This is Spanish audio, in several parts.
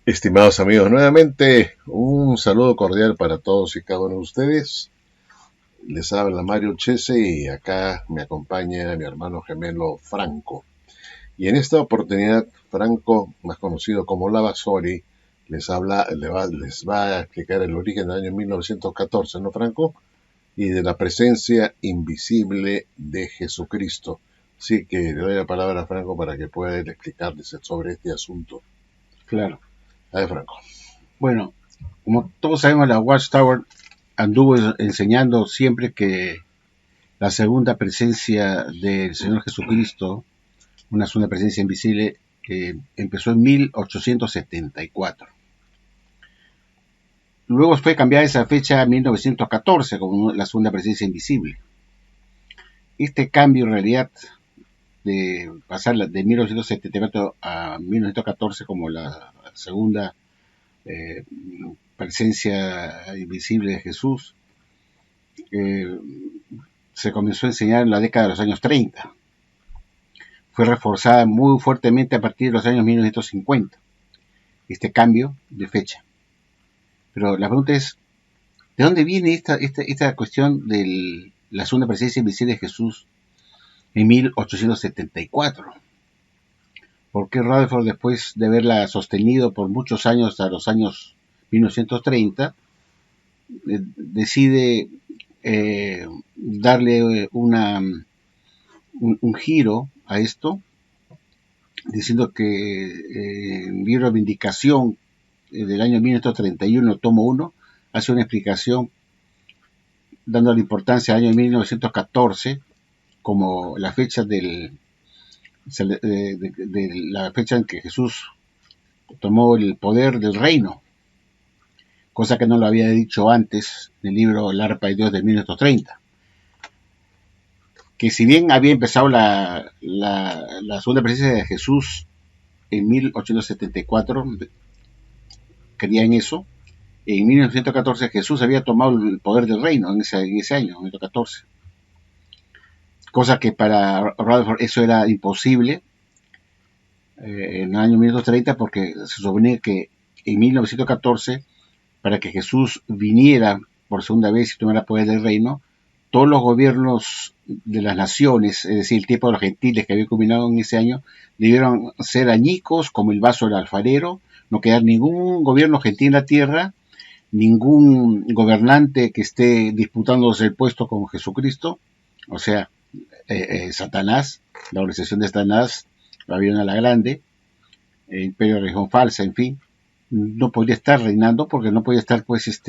Estimados amigos, nuevamente un saludo cordial para todos y cada uno de ustedes. Les habla Mario Chese y acá me acompaña mi hermano gemelo Franco. Y en esta oportunidad, Franco, más conocido como Lava Sori, les va a explicar el origen del año 1914, ¿no, Franco? Y de la presencia invisible de Jesucristo. Así que le doy la palabra a Franco para que pueda explicarles sobre este asunto. Claro. A ver, Franco. Bueno, como todos sabemos, la Watchtower anduvo enseñando siempre que la segunda presencia del Señor Jesucristo, una segunda presencia invisible, empezó en 1874. Luego fue cambiada esa fecha a 1914 como la segunda presencia invisible. Este cambio en realidad de pasar de 1974 a 1914 como la segunda eh, presencia invisible de Jesús, eh, se comenzó a enseñar en la década de los años 30. Fue reforzada muy fuertemente a partir de los años 1950, este cambio de fecha. Pero la pregunta es, ¿de dónde viene esta cuestión de la segunda presencia invisible de Jesús en 1874? ¿Por qué Rutherford, después de haberla sostenido por muchos años hasta los años 1930, decide darle un giro a esto, diciendo que el libro de Vindicación del año 1931, tomo 1, hace una explicación dando la importancia al año 1914 como la fecha de la fecha en que Jesús tomó el poder del reino, cosa que no lo había dicho antes en el libro El arpa de Dios de 1930. Que si bien había empezado la segunda presencia de Jesús en 1874, creía en eso. En 1914 Jesús había tomado el poder del reino en ese año, 1914. Cosa que para Rutherford eso era imposible en el año 1930, porque se suponía que en 1914, para que Jesús viniera por segunda vez y tomara poder del reino, todos los gobiernos de las naciones, es decir, el tiempo de los gentiles que había culminado en ese año, debieron ser añicos como el vaso del alfarero, no quedar ningún gobierno gentil en la tierra, ningún gobernante que esté disputándose el puesto con Jesucristo, o sea, Satanás, la organización de Satanás, Babilonia la Grande, Imperio de Religión Falsa, en fin, no podía estar reinando porque no podía estar pues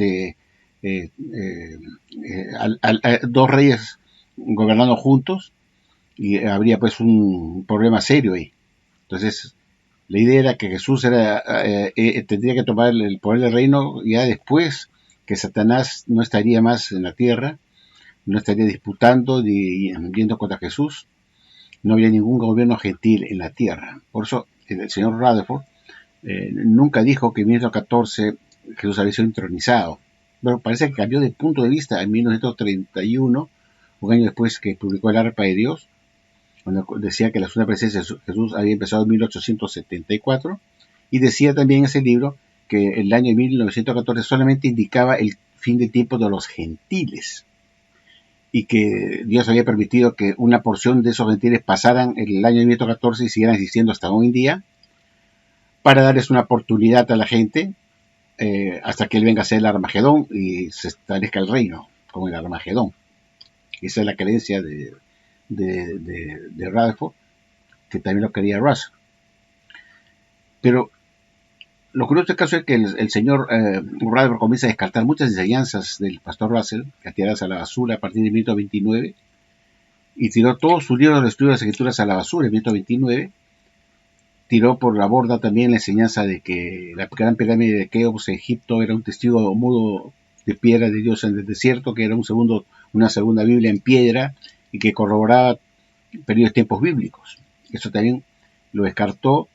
dos reyes gobernando juntos y habría pues un problema serio ahí. Entonces la idea era que Jesús tendría que tomar el poder del reino ya después que Satanás no estaría más en la tierra, no estaría disputando ni yendo contra Jesús, no había ningún gobierno gentil en la tierra. Por eso el señor Rutherford nunca dijo que en 1914 Jesús había sido entronizado, pero parece que cambió de punto de vista en 1931, un año después que publicó el arpa de Dios, cuando decía que la segunda presencia de Jesús había empezado en 1874, y decía también en ese libro que el año 1914 solamente indicaba el fin de tiempo de los gentiles, y que Dios había permitido que una porción de esos gentiles pasaran el año 1914 y siguieran existiendo hasta hoy en día, para darles una oportunidad a la gente hasta que él venga a ser el Armagedón y se establezca el reino, como el Armagedón. Esa es la creencia de Rutherford, que también lo quería Russell. Pero lo curioso del caso es que el señor Rutherford comienza a descartar muchas enseñanzas del pastor Russell, que tiradas a la basura a partir de 1929, y tiró todos sus libros de estudio de las escrituras a la basura en 1929. Tiró por la borda también la enseñanza de que la gran pirámide de Keops, Egipto, era un testigo mudo de piedra de Dios en el desierto, que era una segunda Biblia en piedra y que corroboraba periodos tiempos bíblicos. Eso también lo descartó.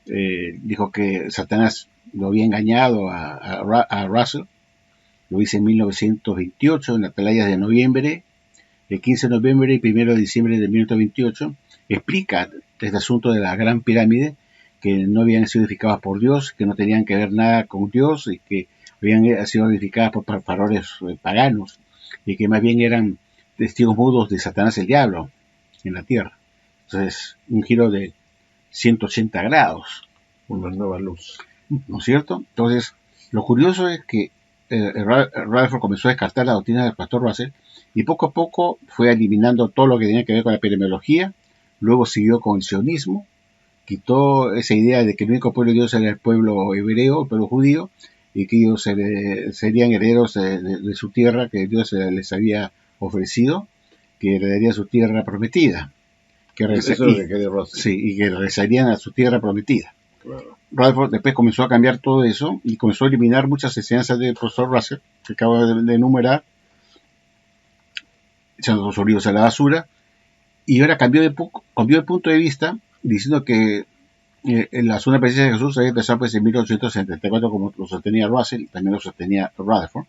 Dijo que Satanás lo había engañado a Russell. Lo hizo en 1928, en las playas de noviembre, el 15 de noviembre y 1 de diciembre de 1928. Explica este asunto de la gran pirámide, que no habían sido edificadas por Dios, que no tenían que ver nada con Dios y que habían sido edificadas por faraones paganos y que más bien eran testigos mudos de Satanás el diablo en la tierra. Entonces, un giro de 180 grados. Una nueva luz. ¿No es cierto? Entonces, lo curioso es que Rutherford comenzó a descartar la doctrina del pastor Russell y poco a poco fue eliminando todo lo que tenía que ver con la epidemiología, luego siguió con el sionismo, quitó esa idea de que el único pueblo de Dios era el pueblo hebreo, el pueblo judío, y que ellos serían herederos de su tierra que Dios les había ofrecido, que heredaría su tierra prometida. Eso es lo que quería Russell. Sí, y que regresarían a su tierra prometida. Claro. Rutherford después comenzó a cambiar todo eso y comenzó a eliminar muchas enseñanzas del profesor Russell, que acabo de enumerar, echando todos sus libros a la basura, y ahora cambió de punto de vista, diciendo que la segunda presencia de Jesús había empezado pues en 1874, como lo sostenía Russell, también lo sostenía Rutherford,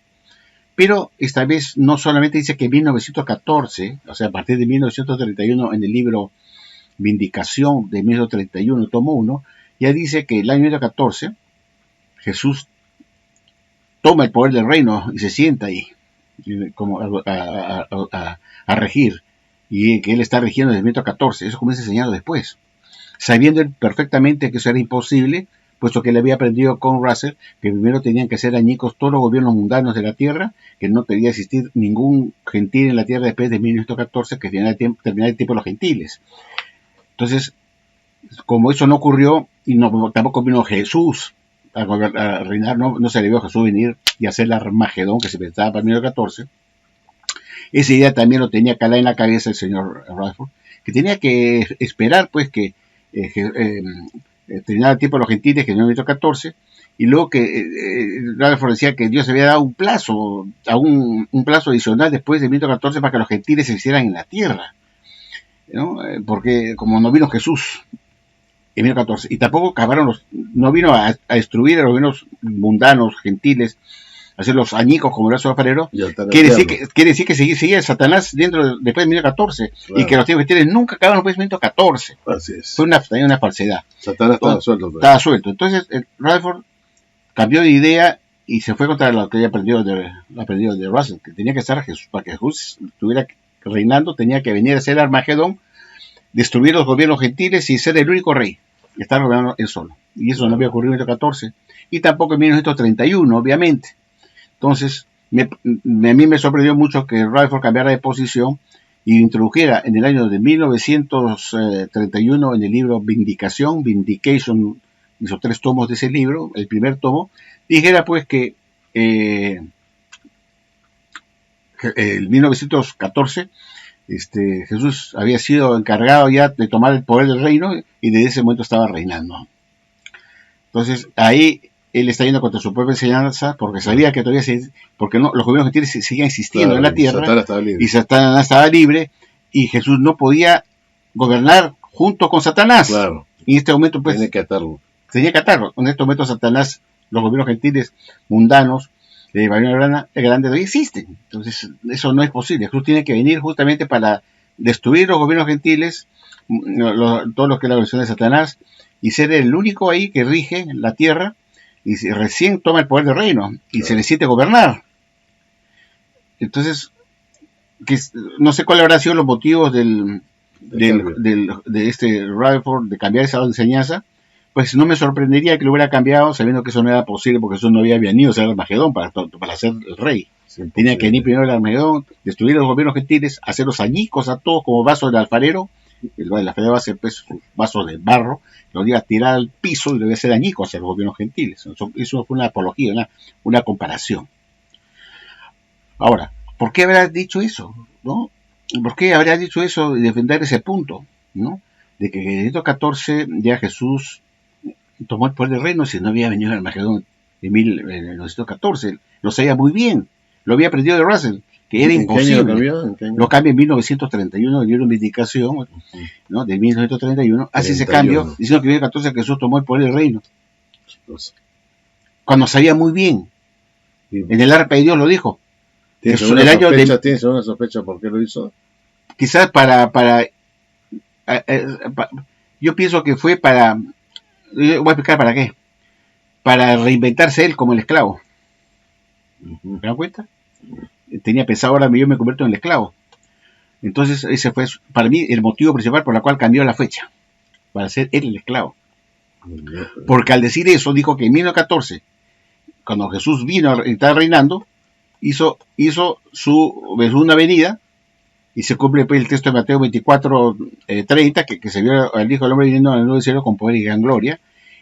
pero esta vez no solamente dice que en 1914, o sea, a partir de 1931, en el libro Vindicación de 1931, tomo 1, ya dice que el año 1914 Jesús toma el poder del reino y se sienta ahí como a regir, y que él está regiendo desde 1914. Eso comienza a enseñarlo después, sabiendo él perfectamente que eso era imposible, puesto que él había aprendido con Russell que primero tenían que ser añicos todos los gobiernos mundanos de la tierra, que no debía existir ningún gentil en la tierra después de 1914, que terminara el tiempo de los gentiles. Entonces, como eso no ocurrió, y tampoco vino Jesús a reinar, no se le vio a Jesús venir y hacer el Armagedón que se pensaba para 1914, esa idea también lo tenía calada en la cabeza el señor Rutherford, que tenía que esperar pues que terminara el tiempo de los gentiles, que en 1914, y luego que Rutherford decía que Dios había dado un plazo, un plazo adicional después de 1914 para que los gentiles se hicieran en la tierra, ¿no? Porque como no vino Jesús en 1914, y tampoco no vino a destruir a los gobiernos mundanos, gentiles, a hacer los añicos como el brazo alfarero, quiere decir que seguía Satanás después de 1914, claro. Y que los tiempos gentiles nunca acabaron después de 1914. Así es. Fue una falsedad. Satanás estaba suelto. Pues. Estaba suelto. Entonces, Rutherford cambió de idea y se fue contra lo que había aprendido de Russell, que tenía que estar Jesús, para que Jesús estuviera reinando, tenía que venir a ser Armagedón, destruir los gobiernos gentiles y ser el único rey, y estar gobernando él solo. Y eso no había ocurrido en 1914, y tampoco en 1931, obviamente. Entonces, a mí me sorprendió mucho que Rutherford cambiara de posición y introdujera en el año de 1931 en el libro Vindication, hizo 3 tomos de ese libro, el primer tomo, dijera pues que en 1914 Jesús había sido encargado ya de tomar el poder del reino y desde ese momento estaba reinando. Entonces ahí él está yendo contra su propia enseñanza porque sabía que todavía los gobiernos gentiles seguían existiendo, claro, en la tierra, y Satanás estaba libre y Jesús no podía gobernar junto con Satanás. Claro. Y en este momento pues tenía que atarlo. En este momento Satanás, los gobiernos gentiles mundanos de Babilonia Grande todavía existen. Entonces eso no es posible. Jesús tiene que venir justamente para destruir los gobiernos gentiles, todo lo que es la versión de Satanás, y ser el único ahí que rige la tierra y recién toma el poder del reino y claro, se le siente gobernar. Entonces, no sé cuáles habrán sido los motivos de Rutherford de cambiar esa enseñanza. Pues no me sorprendería que lo hubiera cambiado sabiendo que eso no era posible porque eso no había venido a ser Armagedón para ser el rey. Tenía que venir primero el Armagedón, destruir a los gobiernos gentiles, hacerlos añicos a todos como vasos del alfarero. El alfarero va a hacer pues sus vasos de barro, los iba a tirar al piso y lo iba a hacer añicos a los gobiernos gentiles. Eso fue una apología, una comparación. Ahora, ¿por qué habrá dicho eso? ¿No? ¿Por qué habría dicho eso y defender ese punto? ¿No? De que en 1914 ya Jesús tomó el poder del reino si no había venido el Armagedón en 1914. Lo sabía muy bien, lo había aprendido de Russell, que era imposible. Lo cambia en 1931, el libro de Vindicación, ¿no? De 1931, hace ese cambio, diciendo que en 1914 Jesús tomó el poder del reino. Cuando sabía muy bien, en el arpa de Dios lo dijo. ¿Tienes una sospecha por qué lo hizo? Quizás yo pienso que fue para Voy a explicar para qué. Para reinventarse él como el esclavo. ¿Me dan cuenta? Tenía pensado, ahora yo me convierto en el esclavo. Entonces ese fue para mí el motivo principal por el cual cambió la fecha, para ser él el esclavo. Porque al decir eso dijo que en 1914, cuando Jesús vino y estaba reinando, hizo su segunda venida, y se cumple pues, el texto de Mateo 24:30, que se vio al Hijo del Hombre viniendo al nuevo del cielo con poder y gran gloria,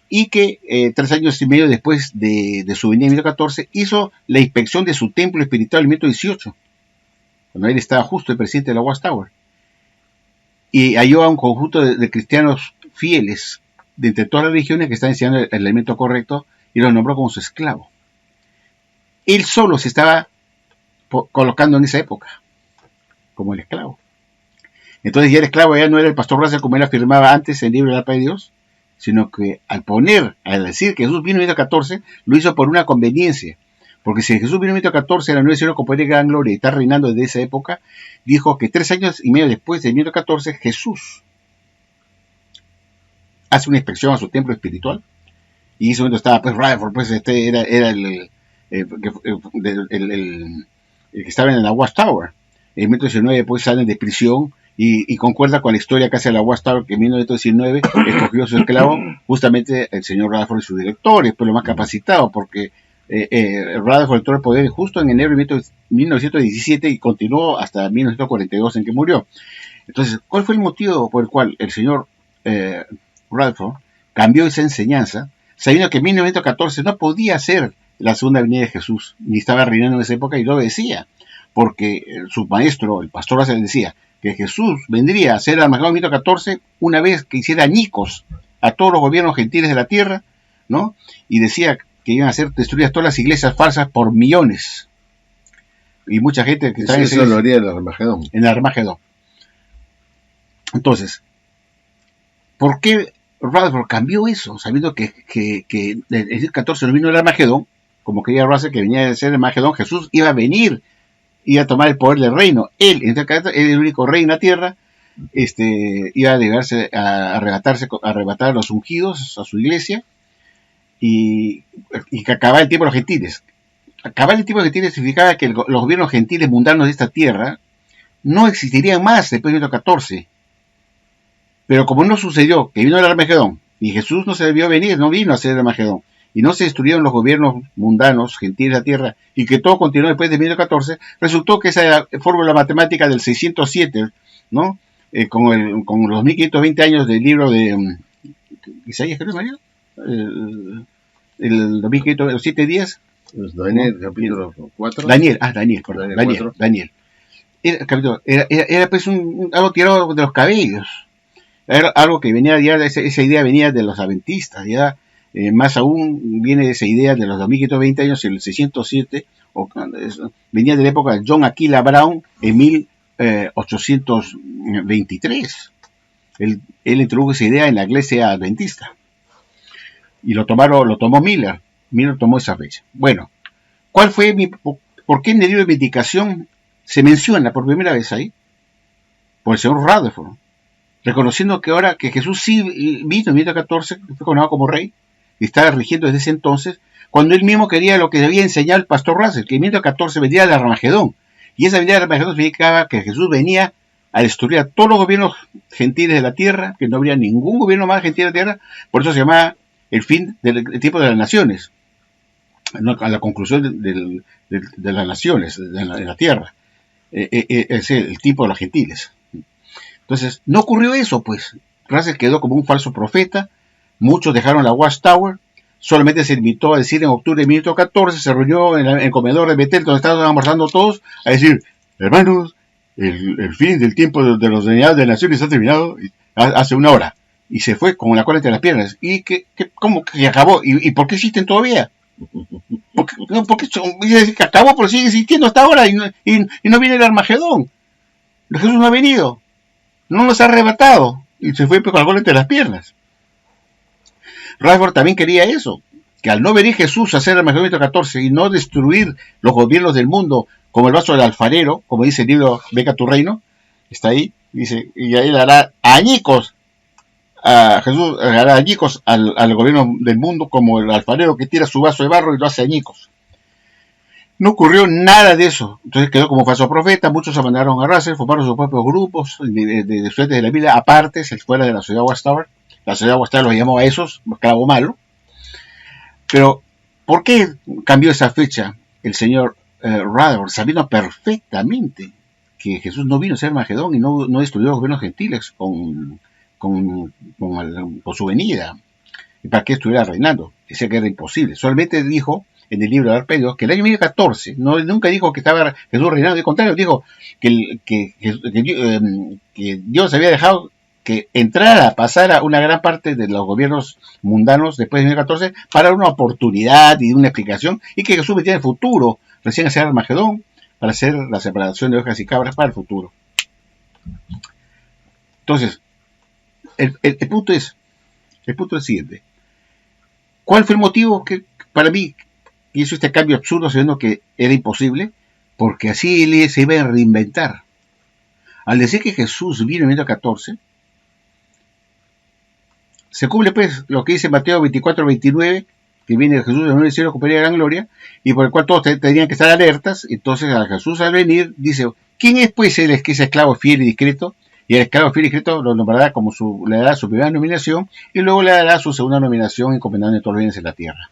y que 3 años y medio después de su venida en 1914 hizo la inspección de su templo espiritual en 1918, cuando él estaba justo el presidente de la Watchtower, y halló a un conjunto de cristianos fieles de entre todas las religiones que estaban enseñando el elemento correcto, y los nombró como su esclavo. Él solo se estaba colocando en esa época como el esclavo. Entonces ya el esclavo ya no era el pastor Russell como él afirmaba antes en el libro de la Palabra de Dios, sino que al decir que Jesús vino en 1914, lo hizo por una conveniencia. Porque si Jesús vino en 1914, era 9 con poder y gran gloria y está reinando desde esa época, dijo que 3 años y medio después de 1914, Jesús hace una inspección a su templo espiritual, y en ese momento estaba pues Rutherford, pues era el que estaba en la Watchtower. En 1919 pues salen de prisión y concuerda con la historia que hace la Watchtower, que en 1919 escogió a su esclavo justamente el señor Rutherford y su director, y después lo más capacitado, porque Rutherford entró al poder justo en enero de 1917 y continuó hasta 1942 en que murió. Entonces, ¿cuál fue el motivo por el cual el señor Rutherford cambió esa enseñanza, sabiendo que en 1914 no podía ser la segunda venida de Jesús, ni estaba reinando en esa época, y lo decía, porque su maestro, el pastor Russell, decía que Jesús vendría a ser Armagedón en 1914 una vez que hiciera añicos a todos los gobiernos gentiles de la tierra, ¿no? Y decía que iban a ser destruidas todas las iglesias falsas por millones. Y mucha gente que está en eso lo haría el Armagedón. En el Armagedón. Entonces, ¿por qué Rutherford cambió eso? Sabiendo que en el 14 no vino el Armagedón, como quería Russell que venía de ser el Armagedón, Jesús iba a venir, iba a tomar el poder del reino. Él, en este caso, él el único rey en la tierra, iba a arrebatar a los ungidos a su iglesia, y que acababa el tiempo de los gentiles. Acabar el tiempo de los gentiles significaba que los gobiernos gentiles mundanos de esta tierra no existirían más después de 1914. Pero como no sucedió que vino el Armagedón, y Jesús no se debió venir, no vino a ser el Armagedón, y no se destruyeron los gobiernos mundanos, gentiles de la tierra, y que todo continuó después de 1914, resultó que esa fórmula matemática del 607, ¿no? Con los 1520 años del libro de Isaías, creo, María, el 2507 días. Daniel, capítulo 4. Daniel. Era pues algo tirado de los cabellos. Era algo que venía ya, esa idea venía de los adventistas, ya más aún viene esa idea de los 2520 años, el 607, venía de la época de John Aquila Brown en 1823. Él introdujo esa idea en la iglesia adventista. Y lo tomó Miller. Miller tomó esa fecha. Bueno, ¿por qué en el libro de Vindicación se menciona por primera vez ahí? Por el señor Rutherford, reconociendo que ahora que Jesús sí vino en 1914, fue coronado como rey, y estaba rigiendo desde ese entonces, cuando él mismo quería lo que debía enseñar el pastor Russell, que en 1914 vendría el Armagedón, y esa venida del Armagedón significaba que Jesús venía a destruir a todos los gobiernos gentiles de la tierra, que no habría ningún gobierno más gentil de la tierra. Por eso se llamaba el fin del tiempo de las naciones, a la conclusión de las naciones, de la tierra, es el tiempo de los gentiles. Entonces, no ocurrió eso, pues. Russell quedó como un falso profeta, muchos dejaron la Watchtower, solamente se limitó a decir en octubre de 1914, se reunió en el comedor de Betel, donde estaban almorzando todos, a decir, hermanos, el fin del tiempo de los de las naciones ha terminado hace una hora, y se fue con la cola entre las piernas, y ¿cómo que acabó? ¿Y por qué existen todavía? Porque que acabó, pero sigue existiendo hasta ahora, y no viene el Armagedón. Jesús no ha venido, no nos ha arrebatado, y se fue con la cola entre las piernas. Rutherford también quería eso, que al no venir Jesús a hacer el Armagedón 14 y no destruir los gobiernos del mundo como el vaso del alfarero, como dice el libro Venga tu reino, está ahí, dice, y ahí le hará añicos a Jesús hará añicos al gobierno del mundo como el alfarero que tira su vaso de barro y lo hace añicos. No ocurrió nada de eso. Entonces quedó como falso profeta. Muchos abandonaron a Russell, formaron sus propios grupos de estudiantes de la Biblia, aparte, fuera de la sociedad Watchtower. La sociedad Watchtower los llamó a esos, esclavo malo. Pero, ¿por qué cambió esa fecha el señor Rutherford, sabiendo perfectamente que Jesús no vino a ser Magedón y no destruyó los gobiernos gentiles con su venida? ¿Y para qué estuviera reinando? Decía que era imposible. Solamente dijo en el libro de Arpedios que el año 1014, nunca dijo que estaba Jesús reinando, al contrario, dijo que Dios había dejado que pasara una gran parte de los gobiernos mundanos después de 1014 para una oportunidad y una explicación, y que Jesús metía en el futuro, recién hacia Armagedón, para hacer la separación de ovejas y cabras para el futuro. Entonces, el punto es el siguiente. ¿Cuál fue el motivo que para mí hizo este cambio absurdo, sabiendo que era imposible? Porque así él se iba a reinventar. Al decir que Jesús vino en 1914, se cumple pues lo que dice Mateo 24-29, que viene Jesús en el cielo con gran gloria, y por el cual todos tenían que estar alertas. Entonces a Jesús al venir dice, ¿quién es pues el que es esclavo fiel y discreto? Y el esclavo fiel y discreto lo nombrará como le dará su primera nominación, y luego le dará su segunda nominación, encomendando todos los bienes en la tierra.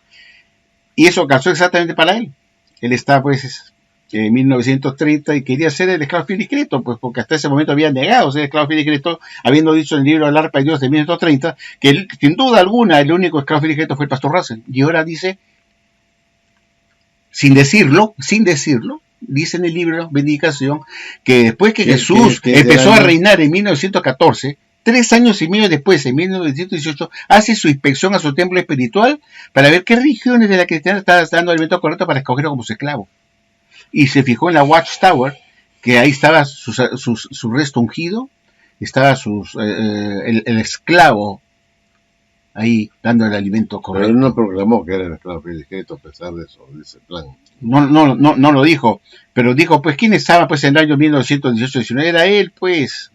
Y eso calzó exactamente para él. Él está pues en 1930 y quería ser el esclavo fiel y discreto, pues porque hasta ese momento había negado ser esclavo fiel y discreto, habiendo dicho en el libro del Arpa de Dios de 1930 que él, sin duda alguna, el único esclavo fiel y discreto fue el pastor Russell. Y ahora dice, sin decirlo, dice en el libro Vindicación, que después que Jesús empezó a reinar en 1914, 3 años y medio después, en 1918, hace su inspección a su templo espiritual para ver qué religiones de la cristiana estaban dando el elemento correcto para escogerlo como su esclavo. Y se fijó en la Watchtower, que ahí estaba su resto ungido, estaba el esclavo ahí dando el alimento correcto. Pero él no proclamó que era el esclavo fiel y discreto a pesar de eso, de ese plan. No lo dijo, pero dijo, pues, ¿quién estaba pues en el año 1918-19? Era él, pues,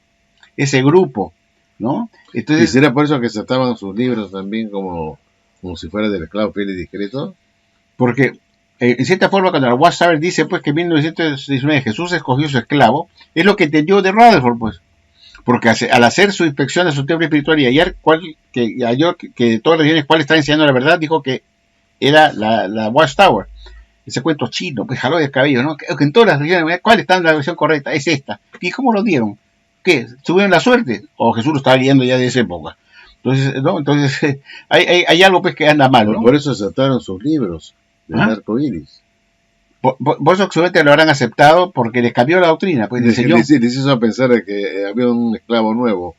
ese grupo, ¿no? Entonces, ¿y será por eso que se estaban sus libros también como si fuera del esclavo fiel y discreto? Porque en cierta forma, cuando la Watchtower dice pues que en 1919 Jesús escogió su esclavo, es lo que entendió de Rutherford, pues. Porque al hacer su inspección de su templo espiritual y hallar que todas las religiones cuál está enseñando la verdad, dijo que era la Watchtower. Ese cuento chino, pues jaló del cabello, ¿no? Que en todas las religiones, ¿cuál está en la versión correcta? Es esta. ¿Y cómo lo dieron? ¿Qué? ¿Tuvieron la suerte? ¿O Jesús lo estaba leyendo ya de esa época? Entonces, ¿no? Entonces hay algo pues que anda mal, ¿no? Por eso aceptaron sus libros del arco iris. Por eso seguramente lo habrán aceptado porque les cambió la doctrina, pues les hizo pensar que había un esclavo nuevo,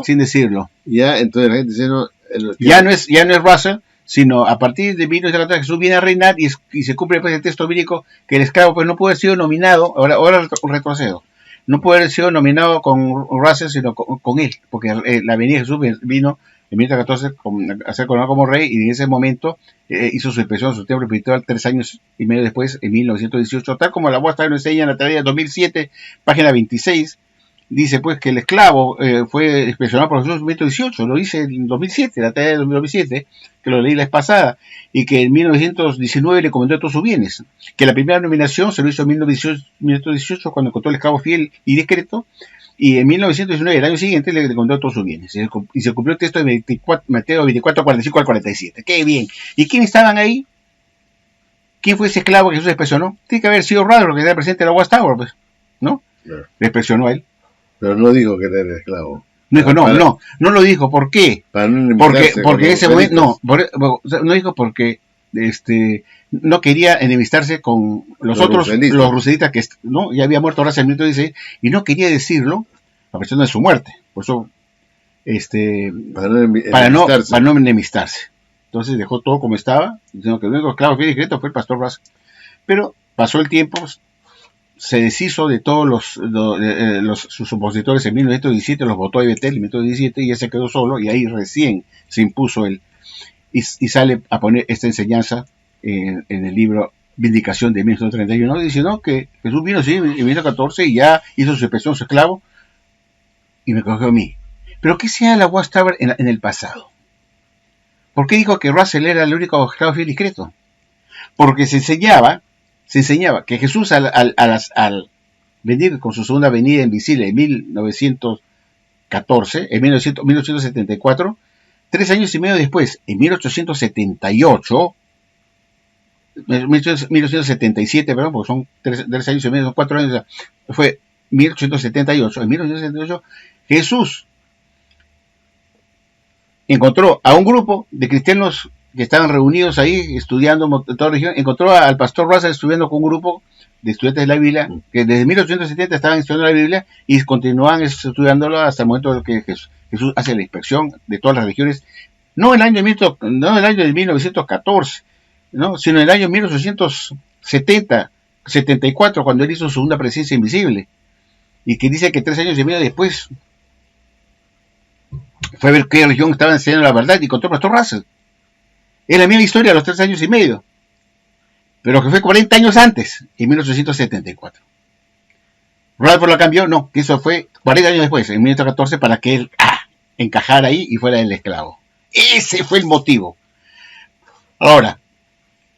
sin decirlo. Ya, entonces la gente dice ya no es Russell, sino a partir de 1914 Jesús viene a reinar y se cumple pues el texto bíblico que el esclavo pues no puede haber sido nominado, ahora retrocedo, no puede haber sido nominado con Russell sino con él, porque la venida de Jesús vino en 1914 a ser coronado como rey, y en ese momento hizo su inspección, su templo espiritual 3 años y medio después, en 1918, tal como la Watchtower nos enseña en la teoría de 2007, página 26, dice pues que el esclavo fue inspeccionado por Jesús en 1918, lo dice en 2007, la teoría de 2007, que lo leí la vez pasada, y que en 1919 le encomendó todos sus bienes, que la primera nominación se lo hizo en 1918 cuando encontró el esclavo fiel y discreto, y en 1919, el año siguiente, le encomendó todos sus bienes. Y se cumplió el texto de Mateo 24, 45 al 47. ¡Qué bien! ¿Y quiénes estaban ahí? ¿Quién fue ese esclavo que Jesús expresionó? Tiene que haber sido Rutherford, que era presidente de la Watchtower, pues, ¿no? Claro. Le expresionó a él. Pero no dijo que era el esclavo. No dijo, no lo dijo. ¿Por qué? Porque en ese momento, no dijo porque no quería enemistarse con los ruselitas, que no ya había muerto Russell en 1916, y no quería decirlo a pesar de su muerte. Por eso, para no enemistarse. Entonces dejó todo como estaba, diciendo que el único esclavo fiel y discreto fue el pastor Russell. Pero pasó el tiempo, se deshizo de todos sus opositores en 1917, los votó a Betel en 1917 y ya se quedó solo, y ahí recién se impuso él. Y sale a poner esta enseñanza en el libro Vindicación de 1931, diciendo que Jesús vino en 1914 y ya hizo su inspección, su esclavo, y me cogió a mí. Pero ¿qué sea la Watchtower en el pasado? ¿Por qué dijo que Russell era el único esclavo fiel y discreto? Porque se enseñaba que Jesús al venir con su segunda venida invisible en 1914, en 1874, 3 años y medio después, en 1878, 1877, perdón, porque son 3 años y medio, son 4 años, fue 1878, en 1878, Jesús encontró a un grupo de cristianos que estaban reunidos ahí estudiando en toda la región, encontró al pastor Russell estudiando con un grupo de estudiantes de la Biblia, que desde 1870 estaban estudiando la Biblia y continuaban estudiándola hasta el momento en que Jesús hace la inspección de todas las religiones, no en el año de 1914, ¿no? Sino en el año 1874, cuando él hizo su segunda presencia invisible, y que dice que 3 años y medio después fue a ver qué religión estaba enseñando la verdad y encontró al pastor Russell. Es la misma historia a los 3 años y medio, pero que fue 40 años antes, en 1874. Rutherford la cambió, no, que eso fue 40 años después, en 1914, para que él encajara ahí y fuera el esclavo. Ese fue el motivo. Ahora,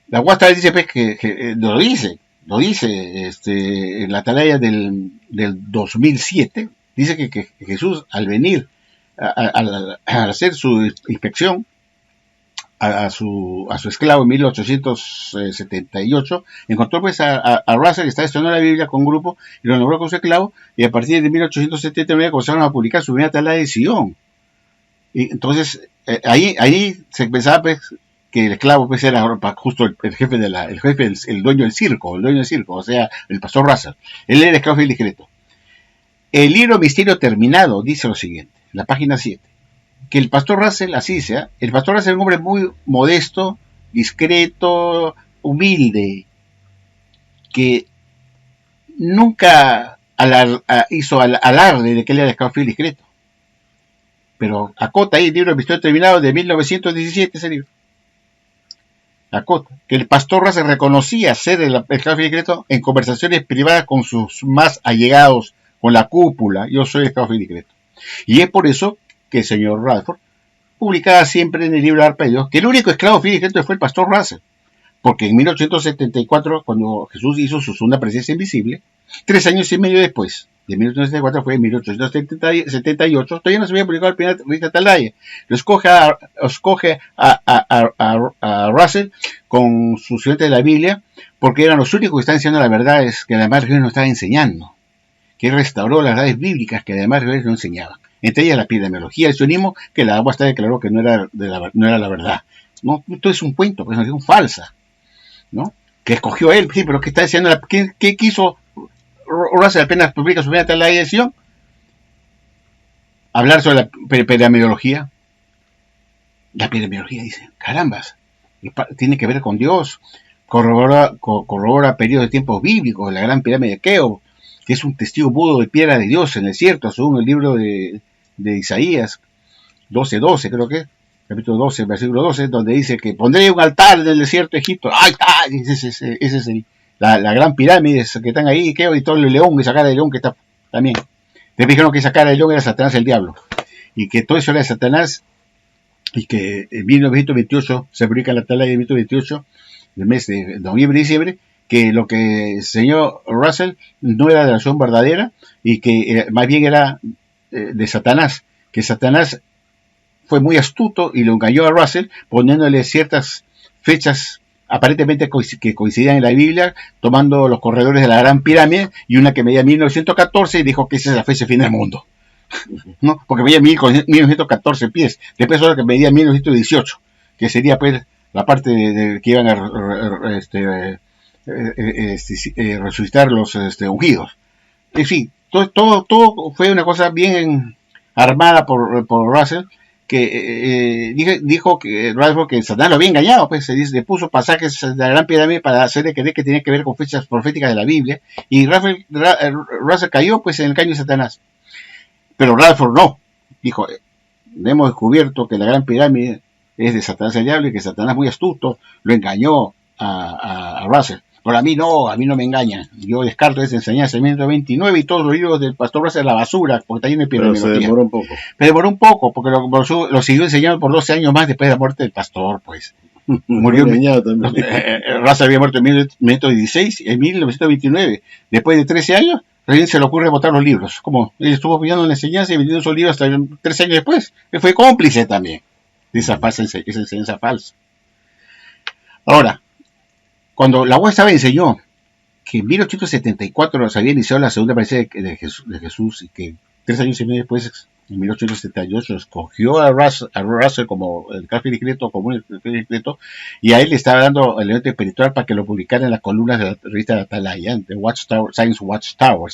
la Watchtower dice pues, que lo dice en la atalaya del 2007, dice que Jesús al venir al hacer su inspección a su esclavo en 1878, encontró pues a Russell, que estaba estudiando la Biblia con un grupo, y lo nombró con su esclavo, y a partir de 1879 comenzaron a publicar su primera atalaya de Sion. Y entonces, ahí se pensaba pues, que el esclavo pues, era justo el jefe, el dueño del circo, o sea, el pastor Russell. Él era esclavo y discreto. El libro Misterio Terminado dice lo siguiente, la página 7. Que el pastor Russell, así dice, el pastor Russell es un hombre muy modesto, discreto, humilde, que nunca hizo alarde de que él era esclavo y discreto. Pero acota ahí el libro Misterio Terminado de 1917, ese libro. Acota que el pastor Russell reconocía ser el esclavo y discreto en conversaciones privadas con sus más allegados, con la cúpula. Yo soy esclavo y discreto. Y es por eso que el señor Rutherford publicaba siempre en el libro Arpa de Dios que el único esclavo fiel y discreto fue el pastor Russell, porque en 1874, cuando Jesús hizo su segunda presencia invisible, 3 años y medio después, de 1874 fue en 1878, todavía no se había publicado el primer rito atalaya. Lo escoge a Russell con sus estudiantes de la Biblia, porque eran los únicos que estaban enseñando las verdades que además Jesús no estaba enseñando, que restauró las verdades bíblicas que además Jesús no enseñaba. Entre ellas la epidemiología, el sionismo, que la Watchtower declaró que no era la verdad. No, esto es un cuento, pues es falsa, ¿no? Que escogió él, sí, pero que está diciendo, ¿qué quiso Russell apenas publica su primera atalaya de Sion? Hablar sobre la epidemiología. La epidemiología, dice, carambas, tiene que ver con Dios, corrobora periodos de tiempos bíblicos, la gran pirámide de Keops, que es un testigo mudo de piedra de Dios en el desierto, según el libro de Isaías 12:12, creo que, capítulo 12, versículo 12, donde dice que pondré un altar en el desierto de Egipto. ¡Ay, ay! Ese es la gran pirámide que están ahí, que y todo el león, esa cara de león que está también. Te dijeron que esa cara de león era Satanás, el diablo, y que todo eso era Satanás, y que en 1928 se publica la atalaya de 1928, del mes de noviembre y diciembre, que lo que enseñó Russell no era de la razón verdadera y que más bien era de Satanás, que Satanás fue muy astuto y lo engañó a Russell poniéndole ciertas fechas aparentemente que coincidían en la Biblia, tomando los corredores de la Gran Pirámide y una que medía 1914 y dijo que esa es la fecha fin del mundo, ¿no? Porque medía 1914 pies, después otra que medía 1918, que sería pues la parte de que iban a resucitar los ungidos. En fin, todo fue una cosa bien armada por Russell, que dijo que Rutherford que Satanás lo había engañado, pues le puso pasajes de la Gran Pirámide para hacerle creer que tenía que ver con fechas proféticas de la Biblia, y Russell cayó pues en el caño de Satanás. Pero Rutherford no, dijo, hemos descubierto que la Gran Pirámide es de Satanás el diablo y que Satanás muy astuto lo engañó a Russell. Pero a mí no me engañan. Yo descarto esa enseñanza en 1929 y todos los libros del pastor Russell a la basura, porque también me Pero se demoró un poco. Me demoró un poco, porque lo siguió enseñando por 12 años más después de la muerte del pastor, pues. Murió también. Russell había muerto en 1916, en 1929. Después de 13 años, recién se le ocurre botar los libros. Como él estuvo apoyando en la enseñanza y vendiendo esos libros hasta 13 años después. Él fue cómplice también de esa enseñanza falsa. Ahora, cuando la UESAB enseñó que en 1874 se había iniciado la segunda apariencia de Jesús y que 3 años y medio después, en 1878, escogió a Russell como el café discreto, como el café discreto, y a él le estaba dando el elemento espiritual para que lo publicara en las columnas de la revista de Atalaya, de Watchtower, Science Watchtower.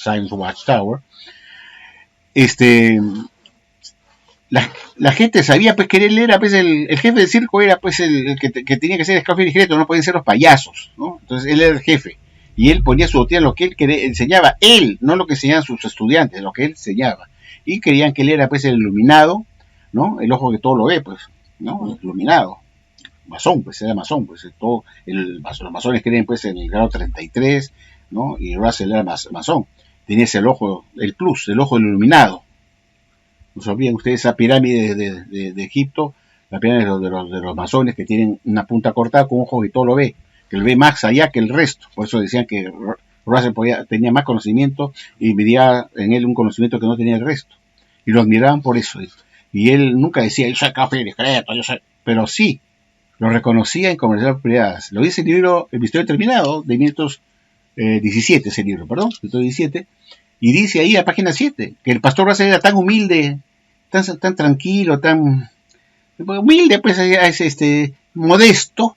La gente sabía pues que él era pues el jefe del circo, era pues el que tenía que ser el café discreto, no podían ser los payasos, ¿no? Entonces él era el jefe. Y él ponía su doctrina, lo que él enseñaba, él, no lo que enseñaban sus estudiantes, lo que él enseñaba. Y creían que él era pues el iluminado, ¿no? El ojo que todo lo ve, pues, ¿no? El iluminado. Masón, pues, era masón, pues, los masones creen pues en el grado 33, ¿no? Y Russell era masón. Tenía ese el ojo, el ojo del iluminado. No se olviden ustedes esa pirámide de Egipto, la pirámide de los masones que tienen una punta cortada con un ojo que todo lo ve, que lo ve más allá que el resto. Por eso decían que Russell tenía más conocimiento y veía en él un conocimiento que no tenía el resto. Y lo admiraban por eso. Y él nunca decía, yo soy café discreto, pero sí, lo reconocía en conversaciones privadas. Lo dice el libro El Misterio Terminado, de 1917, ese libro, perdón, 1917. Y dice ahí a página 7 que el pastor Russell era tan humilde, tan tranquilo, tan humilde, pues es modesto,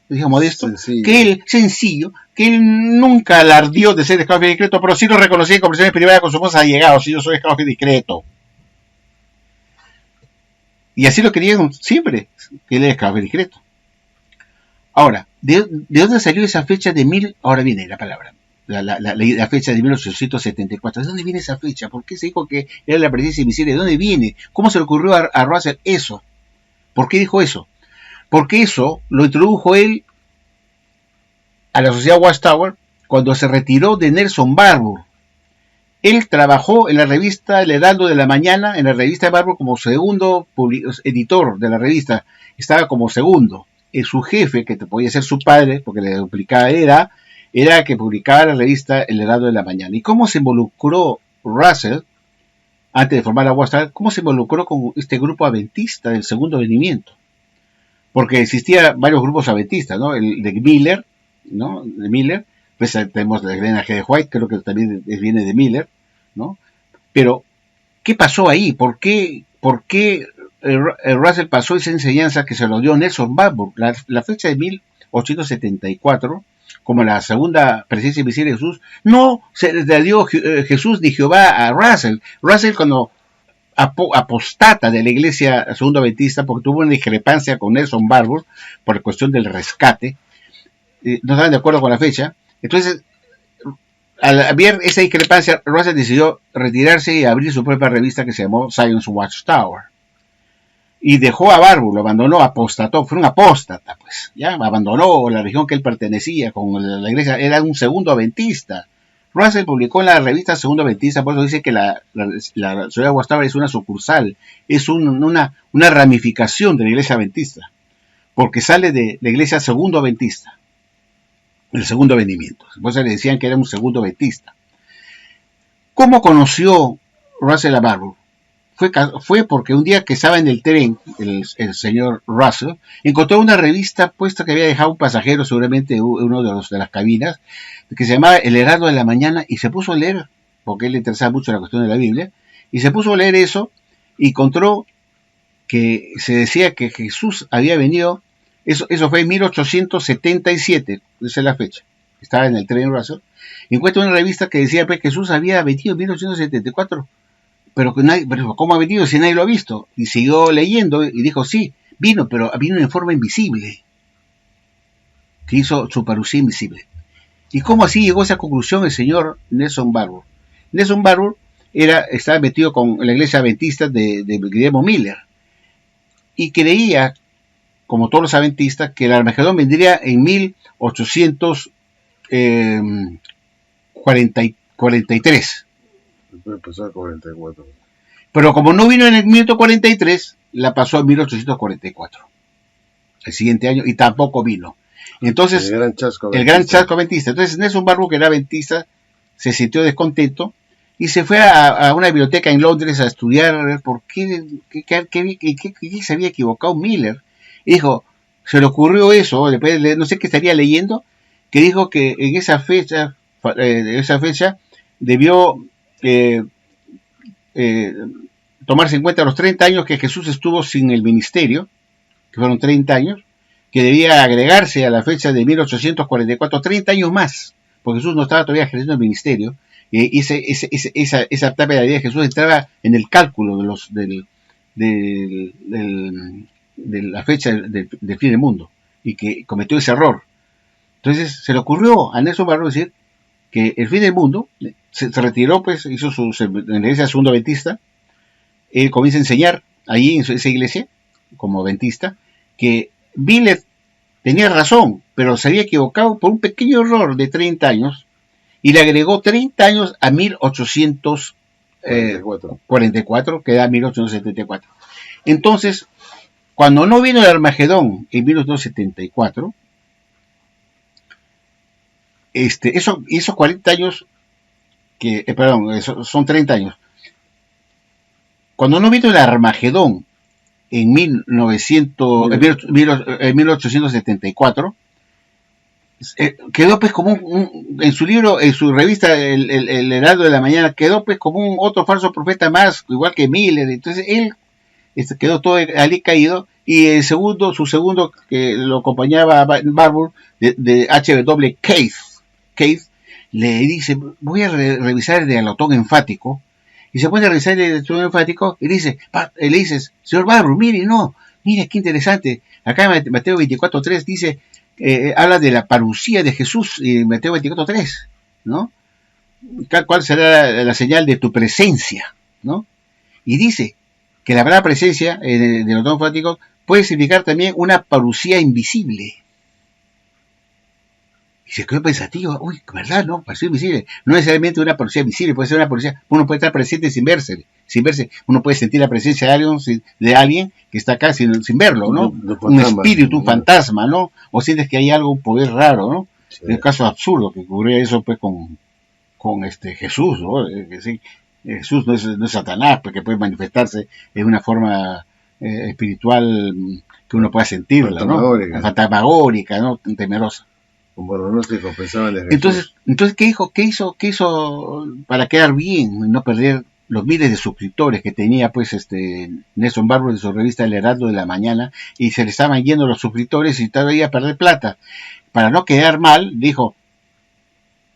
sencillo. Que él, sencillo, que él nunca alardió de ser esclavo discreto, pero sí lo reconocía en conversaciones privadas con su esposa allegados, si yo soy esclavo discreto. Y así lo querían siempre, que él era esclavo discreto. Ahora, ¿de dónde salió esa fecha de ahora viene la palabra, la fecha de 1874? ¿De dónde viene esa fecha? ¿Por qué se dijo que era la presencia invisible? ¿De dónde viene? ¿Cómo se le ocurrió a Russell eso? ¿Por qué dijo eso? Porque eso lo introdujo él a la sociedad Watchtower cuando se retiró de Nelson Barbour. Él trabajó en la revista El Heraldo de la Mañana, en la revista de Barbour, como segundo editor de la revista. Estaba como segundo. Su jefe, que podía ser su padre, porque le duplicaba, era que publicaba la revista El Heraldo de la Mañana. ¿Y cómo se involucró Russell, antes de formar la Watchtower, cómo se involucró con este grupo adventista del segundo venimiento? Porque existían varios grupos adventistas, ¿no? El de Miller, ¿no? De Miller, pues tenemos la Elena G. White, creo que también viene de Miller, ¿no? Pero, ¿qué pasó ahí? ¿Por qué Russell pasó esa enseñanza que se lo dio Nelson Barbour? La fecha de 1874, como la segunda presencia invisible de Jesús, no se le dio Jesús ni Jehová a Russell. Russell, cuando apostata de la iglesia segundo adventista, porque tuvo una discrepancia con Nelson Barbour por cuestión del rescate, no estaban de acuerdo con la fecha. Entonces, al ver esa discrepancia, Russell decidió retirarse y abrir su propia revista que se llamó Science Watchtower. Y dejó a Barbour, lo abandonó, apostató, fue un apóstata, pues, ya, abandonó la religión que él pertenecía con la iglesia, era un segundo adventista. Russell publicó en la revista Segundo Adventista, por eso dice que la sociedad Watchtower es una sucursal, es una ramificación de la iglesia adventista, porque sale de la iglesia Segundo Adventista, el segundo venimiento. Por eso le decían que era un segundo adventista. ¿Cómo conoció Russell a Barbour? Fue porque un día que estaba en el tren, el señor Russell encontró una revista puesta que había dejado un pasajero, seguramente uno de las cabinas, que se llamaba El Heraldo de la Mañana, y se puso a leer, porque a él le interesaba mucho la cuestión de la Biblia, y se puso a leer eso, y encontró que se decía que Jesús había venido, eso fue en 1877, esa es la fecha, estaba en el tren Russell, y encuentra una revista que decía que Jesús había venido en 1874, pero ¿cómo ha venido si nadie lo ha visto? Y siguió leyendo y dijo, sí, pero vino en forma invisible, que hizo su parucía invisible. ¿Y cómo así llegó a esa conclusión el señor Nelson Barbour? Nelson Barbour estaba metido con la iglesia adventista de Guillermo Miller, y creía, como todos los adventistas, que el Armagedón vendría en 1800 43. Después pasó a 44. Pero como no vino en el minuto 43, la pasó en 1844. El siguiente año, y tampoco vino. Entonces, el gran chasco adventista. Entonces, Nelson Barbour, que era adventista, se sintió descontento y se fue a una biblioteca en Londres a estudiar a ver por qué se había equivocado Miller. Y dijo, se le ocurrió eso, después, no sé qué estaría leyendo, que dijo que en esa fecha debió tomarse en cuenta los 30 años que Jesús estuvo sin el ministerio, que fueron 30 años, que debía agregarse a la fecha de 1844, 30 años más, porque Jesús no estaba todavía ejerciendo el ministerio, y esa etapa de la vida de Jesús entraba en el cálculo de la fecha del fin del mundo, y que cometió ese error. Entonces se le ocurrió a Nelson Barbour decir que el fin del mundo, se retiró, pues hizo en la iglesia segundo adventista, él comienza a enseñar ahí en esa iglesia, como adventista, que Miller tenía razón, pero se había equivocado por un pequeño error de 30 años, y le agregó 30 años a 1844, que da 1874. Entonces, cuando no vino el Armagedón en 1874, esos 40 años, son 30 años. Cuando no vino el Armagedón en 1874, quedó pues como en su libro, en su revista el Heraldo de la Mañana, quedó pues como un otro falso profeta más, igual que Miller. Entonces él quedó todo allí caído, y su segundo que lo acompañaba Barbour, de H.W. Case, le dice, voy a revisar el dialotón enfático, y se pone a revisar el dialotón enfático y le dices, señor Barbour, mire qué interesante, acá en Mateo 24.3 dice, habla de la parucía de Jesús en Mateo 24.3, ¿no? ¿Cuál será la señal de tu presencia, ¿no? Y dice que la verdadera presencia en el dialotón enfático puede significar también una parucía invisible. Y se quedó pensativo, uy, ¿verdad? No, parucía invisible. No necesariamente una parucía visible, puede ser una parucía, uno puede estar presente sin verse, uno puede sentir la presencia de alguien que está acá sin verlo, ¿no? Un espíritu, un fantasma, ¿no? O sientes que hay algo, un poder raro, ¿no? Sí. En el caso absurdo que ocurría eso pues con Jesús, ¿no? Jesús no es Satanás, porque puede manifestarse en una forma espiritual que uno pueda sentirla, ¿no? Fantasmagórica, ¿no? Temerosa. Bueno, no se confesaban de Jesús. Entonces, ¿qué hizo para quedar bien y no perder los miles de suscriptores que tenía pues Nelson Barbour de su revista El Heraldo de la Mañana, y se le estaban yendo los suscriptores y todavía a perder plata? Para no quedar mal, dijo,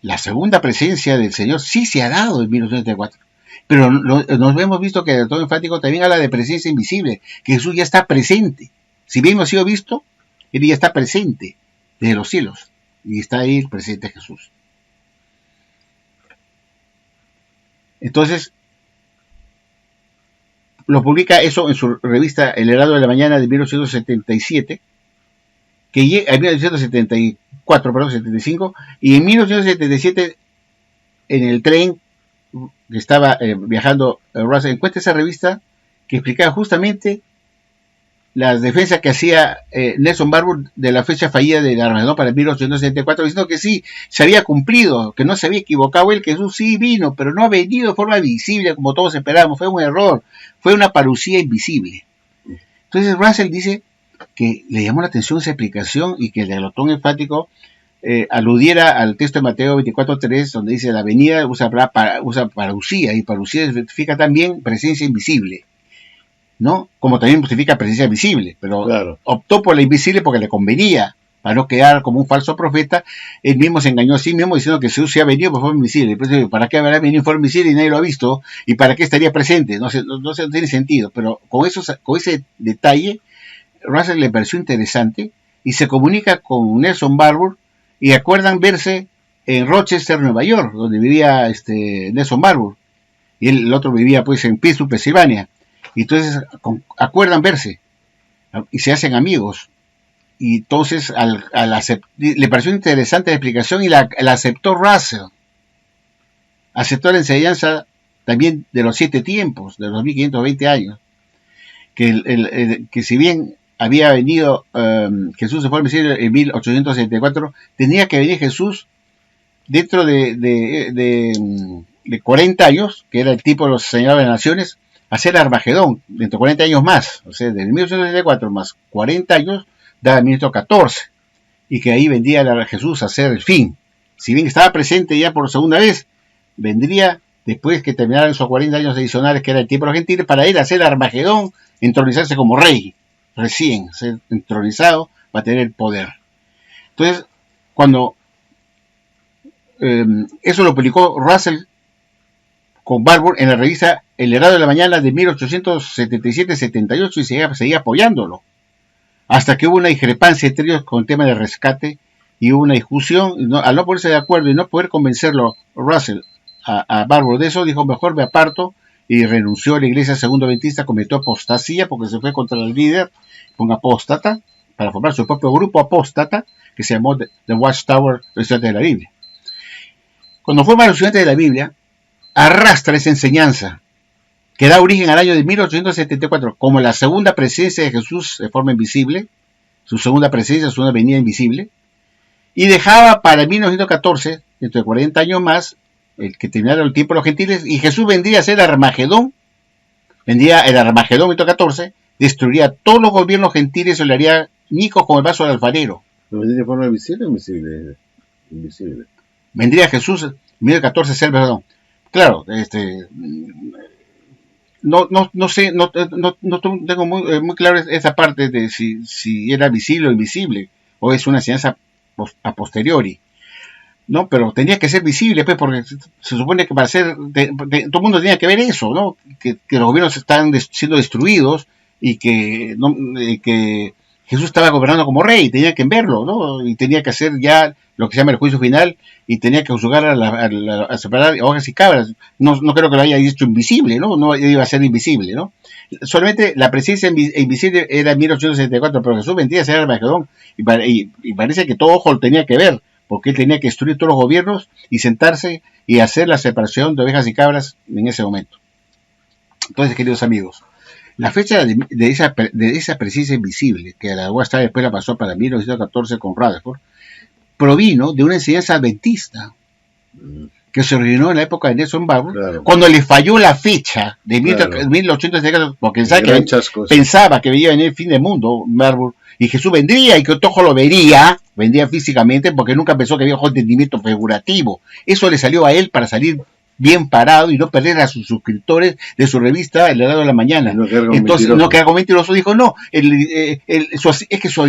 la segunda presencia del Señor sí se ha dado en 1974. Pero nos hemos visto que el todo enfático también habla de presencia invisible, que Jesús ya está presente. Si bien no ha sido visto, él ya está presente desde los cielos. Y está ahí el presente Jesús. Entonces, lo publica eso en su revista El Heraldo de la Mañana de 1977, que en 1975, y en 1977, en el tren que estaba viajando Russell, encuentra esa revista que explicaba justamente las defensas que hacía Nelson Barbour de la fecha fallida del Armagedón para 1874, diciendo que sí, se había cumplido, que no se había equivocado él, que Jesús sí vino, pero no ha venido de forma visible como todos esperábamos, fue un error, fue una parucía invisible. Entonces Russell dice que le llamó la atención esa explicación, y que el dialotón enfático aludiera al texto de Mateo 24.3, donde dice la venida usa parucía, y parucía significa también presencia invisible, ¿no? Como también justifica presencia visible, pero claro, optó por la invisible porque le convenía, para no quedar como un falso profeta. Él mismo se engañó a sí mismo diciendo que Jesús se ha venido por forma invisible. Entonces, ¿para qué habrá venido en forma invisible y nadie lo ha visto? ¿Y para qué estaría presente? No tiene sentido, pero con ese detalle, Russell le pareció interesante y se comunica con Nelson Barbour y acuerdan verse en Rochester, Nueva York, donde vivía Nelson Barbour, y el otro vivía pues en Pittsburgh, Pensilvania. Y entonces acuerdan verse y se hacen amigos. y entonces le pareció interesante la explicación y la aceptó Russell. Aceptó la enseñanza también de los 7 tiempos, de los 1520 años, que si bien había venido Jesús se fue al Mesías en 1874, tenía que venir Jesús dentro de 40 años, que era el tipo de los señalados de las naciones, a hacer Armagedón, dentro de 40 años más, o sea, del 1874 más 40 años, daba 1914, y que ahí vendría Jesús a hacer el fin. Si bien estaba presente ya por segunda vez, vendría después que terminaran esos 40 años adicionales, que era el tiempo de los gentiles, para ir a hacer Armagedón, entronizarse como rey, recién ser entronizado, va a tener el poder. Entonces, cuando eso lo publicó Russell con Barbour en la revista El Heraldo de la Mañana de 1877-78 y seguía apoyándolo, hasta que hubo una discrepancia entre ellos con el tema del rescate y hubo una discusión, al no ponerse de acuerdo y no poder convencerlo Russell a Barbour de eso, dijo: mejor me aparto, y renunció a la iglesia segundo adventista, cometió apostasía porque se fue contra el líder, un apóstata, para formar su propio grupo apóstata que se llamó The Watchtower, los estudiantes de la Biblia. Cuando forma los estudiantes de la Biblia, arrastra esa enseñanza que da origen al año de 1874 como la segunda presencia de Jesús de forma invisible, su segunda presencia, su segunda venida invisible, y dejaba para 1914, dentro de 40 años más, el que terminara el tiempo de los gentiles, y Jesús vendría a ser Armagedón, vendría el Armagedón 1914, destruiría todos los gobiernos gentiles y le haría ñicos como el vaso del alfarero. ¿No vendría de forma visible o invisible? Invisible. Vendría Jesús en 1914 ser perdón. Claro, no sé, no tengo muy claro esa parte de si era visible o invisible, o es una enseñanza a posteriori, ¿no? Pero tenía que ser visible, pues, porque se supone que para ser, todo el mundo tenía que ver eso, ¿no? Que los gobiernos están siendo destruidos y que Jesús estaba gobernando como rey, tenía que verlo, ¿no? Y tenía que hacer ya lo que se llama el juicio final, y tenía que juzgar a separar ovejas y cabras. No creo que lo haya dicho invisible, ¿no? No iba a ser invisible, ¿no? Solamente la presencia invisible era en 1864, pero Jesús vendría a ser Armagedón, y parece que todo ojo lo tenía que ver, porque él tenía que destruir todos los gobiernos y sentarse y hacer la separación de ovejas y cabras en ese momento. Entonces, queridos amigos, la fecha de esa presencia invisible, que la UASTA después la pasó para 1914 con Rutherford, provino de una enseñanza adventista que se originó en la época de Nelson Barbour, claro, cuando le falló la fecha de 1874, porque pensaba que veía venir el fin del mundo, Barbour, y Jesús vendría y que Otojo lo vendría físicamente, porque nunca pensó que había un entendimiento figurativo. Eso le salió a él para salir bien parado y no perder a sus suscriptores de su revista El Heraldo de la Mañana. Entonces, no quedar como mentiroso, dijo: no, es que su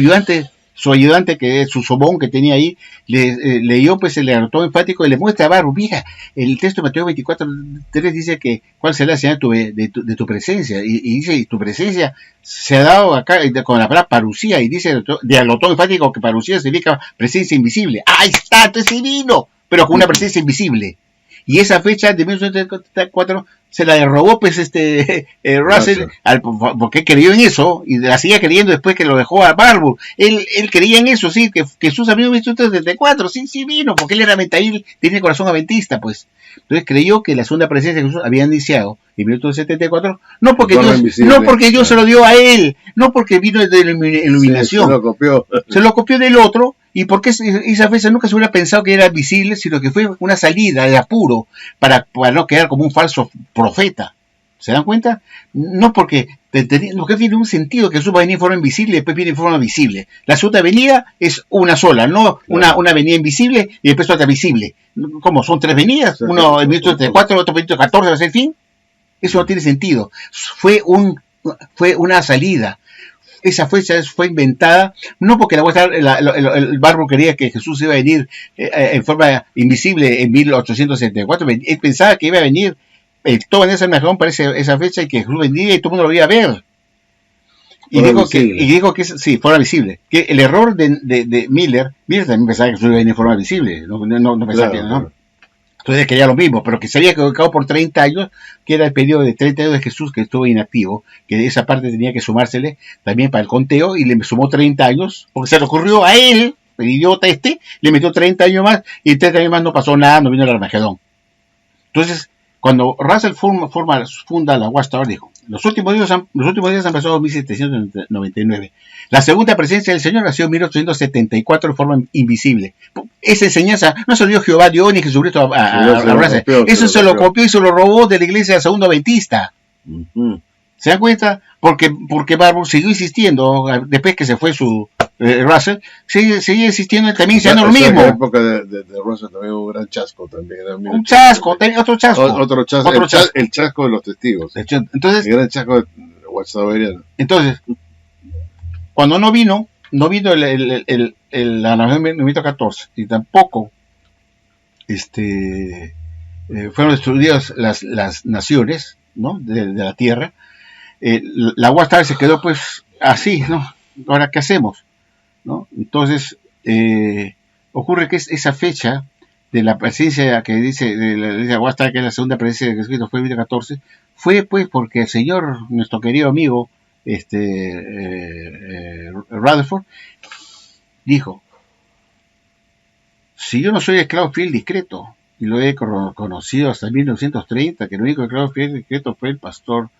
ayudante, que es su sobón que tenía ahí, leyó pues el artón enfático y le muestra a Barbour: mira, el texto de Mateo 24:3 dice que cuál será la señal de tu presencia, y dice, y tu presencia se ha dado acá con la palabra parucía, y dice de artón enfático que parucía significa presencia invisible. ¡Ahí está! Entonces divino, pero con una presencia invisible. Y esa fecha de 1974 se la robó pues Russell, porque creyó en eso, y la seguía creyendo después que lo dejó a Barbour. Él creía en eso, sí, que Jesús había venido en 1974, sí vino, porque él era mentaíl, tenía corazón adventista, pues. Entonces creyó que la segunda presencia de Jesús había iniciado en 1974, no porque Dios se lo dio a él, no porque vino de la iluminación, se lo copió del otro. Y porque esa fecha nunca se hubiera pensado que era visible, sino que fue una salida de apuro para no quedar como un falso profeta. ¿Se dan cuenta? No porque tiene un sentido que Jesús va a venir en forma invisible y después viene en forma visible. La segunda venida es una sola, no una venida invisible y después otra visible. ¿Cómo? ¿Son 3 venidas? Uno en 1934, otro en 1914 va a ser el fin. Eso no tiene sentido. Fue una salida. Esa fecha fue inventada, no porque el Barbour quería que Jesús iba a venir en forma invisible en 1874, él pensaba que iba a venir todo en ese Armagedón para esa fecha, y que Jesús vendría y todo el mundo lo iba a ver. Y dijo que sí, forma visible. Que el error de Miller también pensaba que Jesús iba a venir en forma visible, no pensaba que no. Entonces quería lo mismo, pero que se había equivocado por 30 años, que era el periodo de 30 años de Jesús que estuvo inactivo, que de esa parte tenía que sumársele también para el conteo, y le sumó 30 años, porque se le ocurrió a él, el idiota le metió 30 años más, y en 30 años más no pasó nada, no vino el Armagedón. Entonces, cuando Russell funda la Watchtower, dijo, los últimos días han pasado en 1799. La segunda presencia del Señor nació en 1874 de forma invisible. Esa enseñanza no se lo dio Jehová Dios ni Jesucristo a Russell. Eso se lo copió y se lo robó de la iglesia Segundo Adventista. ¿Se dan cuenta? Porque Barbour siguió insistiendo, después que se fue su Russell, seguía insistiendo y también diciendo lo mismo. En la época de Russell también hubo un gran chasco. Un chasco, otro chasco. Otro chasco. El chasco de los testigos. Entonces, el gran chasco de Watchtoweriano. Entonces, cuando no vino la nación 1914 y tampoco fueron destruidas las naciones, ¿no? de la tierra, la Watchtower se quedó pues así, ¿no? Ahora, ¿qué hacemos? ¿No? Entonces, ocurre que esa fecha de la presencia que dice de la Watchtower, que es la segunda presencia de Jesucristo, fue en 2014, fue pues porque el Señor, nuestro querido amigo, Rutherford, dijo, si yo no soy esclavo fiel discreto, y lo he conocido hasta 1930, que el único esclavo fiel discreto fue el pastor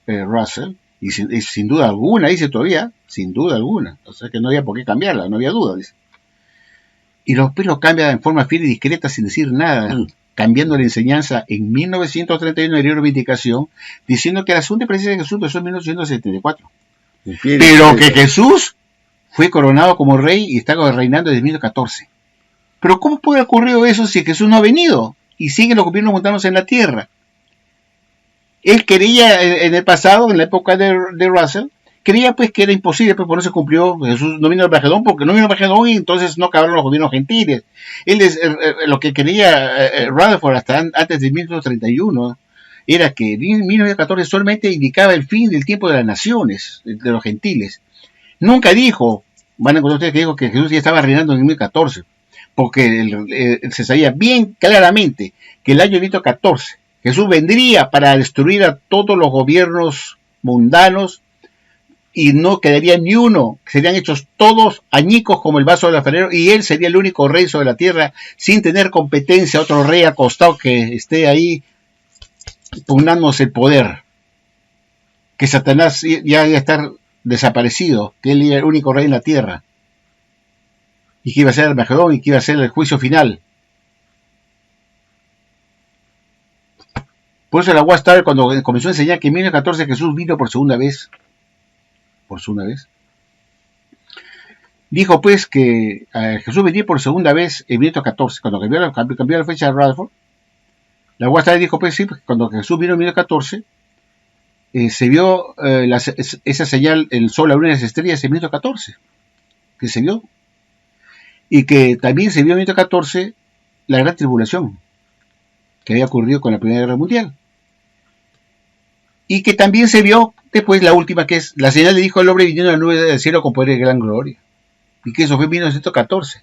Russell, y sin duda alguna, dice todavía, sin duda alguna, o sea que no había por qué cambiarla, no había duda, dice. Y después lo cambia en forma fiel y discreta sin decir nada, cambiando la enseñanza en 1931 de libro de Vindicación, diciendo que la segunda presencia de Jesús empezó en 1974. Pero que Jesús fue coronado como rey y está reinando desde 1914. Pero ¿cómo puede ocurrir eso si Jesús no ha venido y siguen los gobiernos montanos en la tierra? Él creía en el pasado, en la época de Russell, creía pues que era imposible, pues por eso se cumplió. Jesús no vino al Armagedón porque no vino al Armagedón y entonces no acabaron los gobiernos gentiles. Lo que creía Rutherford hasta antes de 1931 era que 1914 solamente indicaba el fin del tiempo de las naciones, de los gentiles. Nunca dijo, van a encontrar ustedes que dijo que Jesús ya estaba reinando en 2014, porque se sabía bien claramente que el año 1914 Jesús vendría para destruir a todos los gobiernos mundanos y no quedaría ni uno, serían hechos todos añicos como el vaso del alfarero, y él sería el único rey sobre la tierra sin tener competencia, otro rey acostado que esté ahí pugnándose el poder, que Satanás ya iba a estar desaparecido, que él era el único rey en la tierra y que iba a ser el Armagedón y que iba a ser el juicio final. Por eso la Watchtower, cuando comenzó a enseñar que en 1914 Jesús vino por segunda vez, dijo pues que Jesús venía por segunda vez en 1914, cuando cambió la fecha de Rutherford. La Watchtower dijo pues sí, cuando Jesús vino en 1914, se vio esa señal, el sol, la luna y las estrellas en 1914, que se vio, y que también se vio en 1914 la gran tribulación que había ocurrido con la Primera Guerra Mundial, y que también se vio después la última, que es la señal del Hijo del Hombre viniendo en la nube del cielo con poder y gran gloria, y que eso fue en 1914.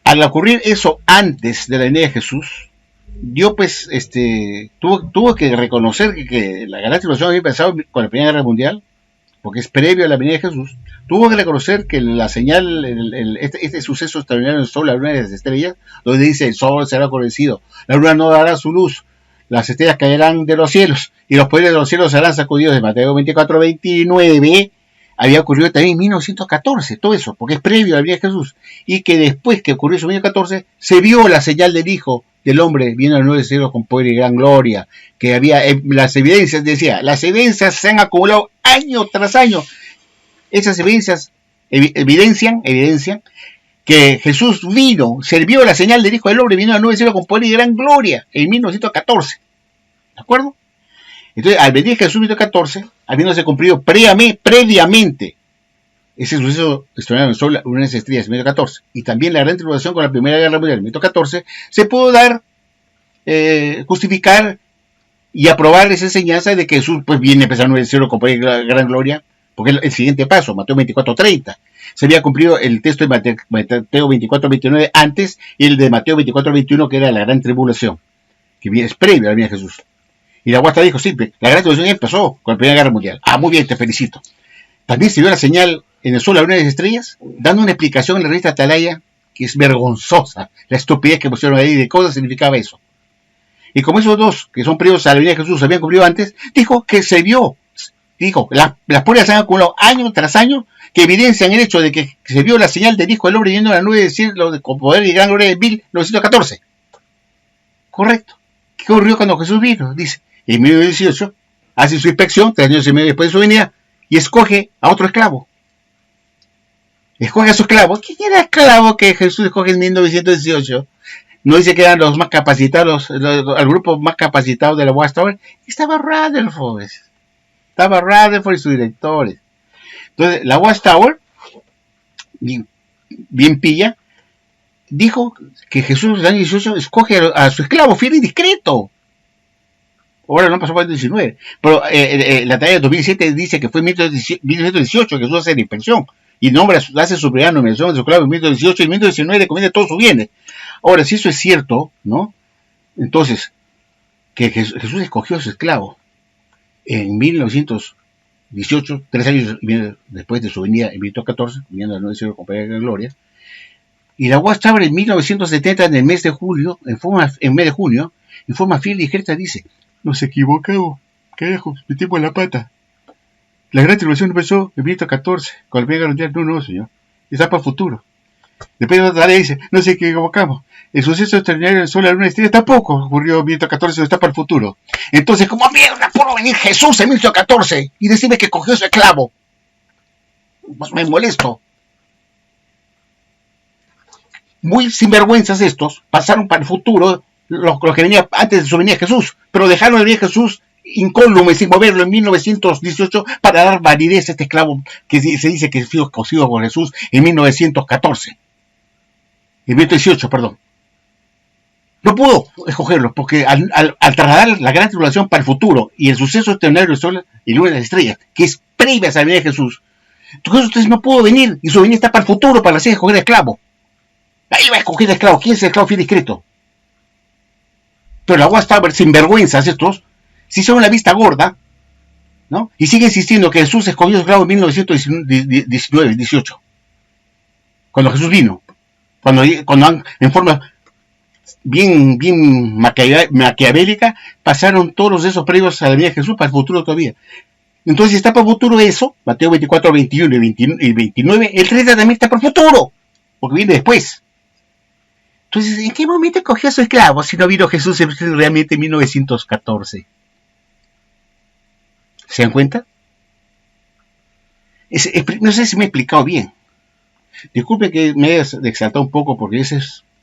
Al ocurrir eso antes de la venida de Jesús, Dios pues tuvo que reconocer que la gran tribulación había empezado con la Primera Guerra Mundial, porque es previo a la venida de Jesús. Tuvo que reconocer que la señal, este suceso extraordinario en el sol, la luna y las estrellas, donde dice el sol será oscurecido, la luna no dará su luz, las estrellas caerán de los cielos y los poderes de los cielos serán sacudidos, de Mateo 24:29, había ocurrido también en 1914, todo eso, porque es previo a la venida de Jesús, y que después que ocurrió eso en 1914, se vio la señal del Hijo del Hombre viendo el nuevo cielo con poder y gran gloria, que había las evidencias, decía, las evidencias se han acumulado año tras año. Esas evidencias evidencian que Jesús vino, sirvió la señal del Hijo del Hombre, vino al nuevo cielo con poder y gran gloria en 1914. ¿De acuerdo? Entonces, al venir Jesús en 1914, habiéndose cumplido previamente ese suceso extraordinario en el sol, unas estrellas en 1914, y también la gran tribulación con la Primera Guerra Mundial en 1914, se pudo justificar y aprobar esa enseñanza de que Jesús pues viene a empezar en el cielo con poder y gran gloria porque es el siguiente paso, Mateo 24:30. Se había cumplido el texto de Mateo 24:29 antes y el de Mateo 24:21, que era la gran tribulación, que es previo a la venida de Jesús. Y la Guasta dijo, sí, la gran tribulación empezó con la Primera Guerra Mundial. Ah, muy bien, te felicito. También se vio la señal en el sol, la luna y las estrellas, dando una explicación en la revista Atalaya, que es vergonzosa, la estupidez que pusieron ahí de cosas significaba eso. Y como esos dos, que son previos a la venida de Jesús, se habían cumplido antes, dijo que se vio, dijo, las pruebas se han acumulado año tras año, que evidencian el hecho de que se vio la señal del Hijo del Hombre yendo a la nube del cielo con poder y gran gloria de 1914. Correcto. ¿Qué ocurrió cuando Jesús vino? Dice, en 1918, hace su inspección, 3 años y medio después de su venida, y escoge a otro esclavo. Escoge a su esclavo. ¿Quién era el esclavo que Jesús escoge en 1918? No dice que eran los más capacitados, el grupo más capacitado de la Watchtower. Estaba Rutherford. Estaba Rutherford y sus directores. Entonces, la Watchtower, bien pilla, dijo que Jesús en el año 18 escoge a su esclavo fiel y discreto. Ahora no pasó para el 19. Pero la talla de 2007 dice que fue en 1918 que Jesús hace la inspección. Y hace su primera numeración de su esclavo en 1918 y en 1919 le comienza todos sus bienes. Ahora, si eso es cierto, ¿no? Entonces, que Jesús escogió a su esclavo en 1918, 3 años después de su venida en 1914, viniendo al 9 con Padre de Gloria, y la Watchtower en 1970, en el mes de julio, en mes de junio, en forma fiel y discreta dice, nos equivocamos, carajo, metimos la pata. La gran tribulación empezó en 1914, con la Primera Guerra Mundial. No, señor, está para el futuro. Después de otra dice, no sé qué equivocamos. El suceso extraordinario del sol, la luna y estrellas tampoco ocurrió en 1914, está para el futuro. Entonces, ¿cómo mierda pudo venir Jesús en 1914 y decirme que cogió su esclavo? Pues me molesto. Muy sinvergüenzas estos, pasaron para el futuro los que venían antes de su venida Jesús, pero dejaron de venir Jesús incólume sin moverlo en 1918 para dar validez a este esclavo que se dice que fue escogido por Jesús en 1914. En 1918, perdón. No pudo escogerlo porque al trasladar la gran tribulación para el futuro y el suceso extraordinario del sol y luna y las estrellas, que es previa a la venida de Jesús, entonces no pudo venir y su venida está para el futuro para hacer escoger esclavo. Ahí va a escoger esclavo. ¿Quién es el esclavo fiel discreto? Pero la Watchtower, sin vergüenzas estos, si son la vista gorda, ¿no? Y sigue insistiendo que Jesús escogió su esclavo en 1918, cuando Jesús vino, cuando en forma bien maquiavélica pasaron todos esos previos a la venida de Jesús para el futuro todavía. Entonces, si está para el futuro eso, Mateo 24, 21 y 29, el 30 también está para el futuro, porque viene después. Entonces, ¿en qué momento cogió a su esclavo si no vino Jesús realmente en 1914? ¿Se dan cuenta? No sé si me he explicado bien. Disculpe que me haya exaltado un poco porque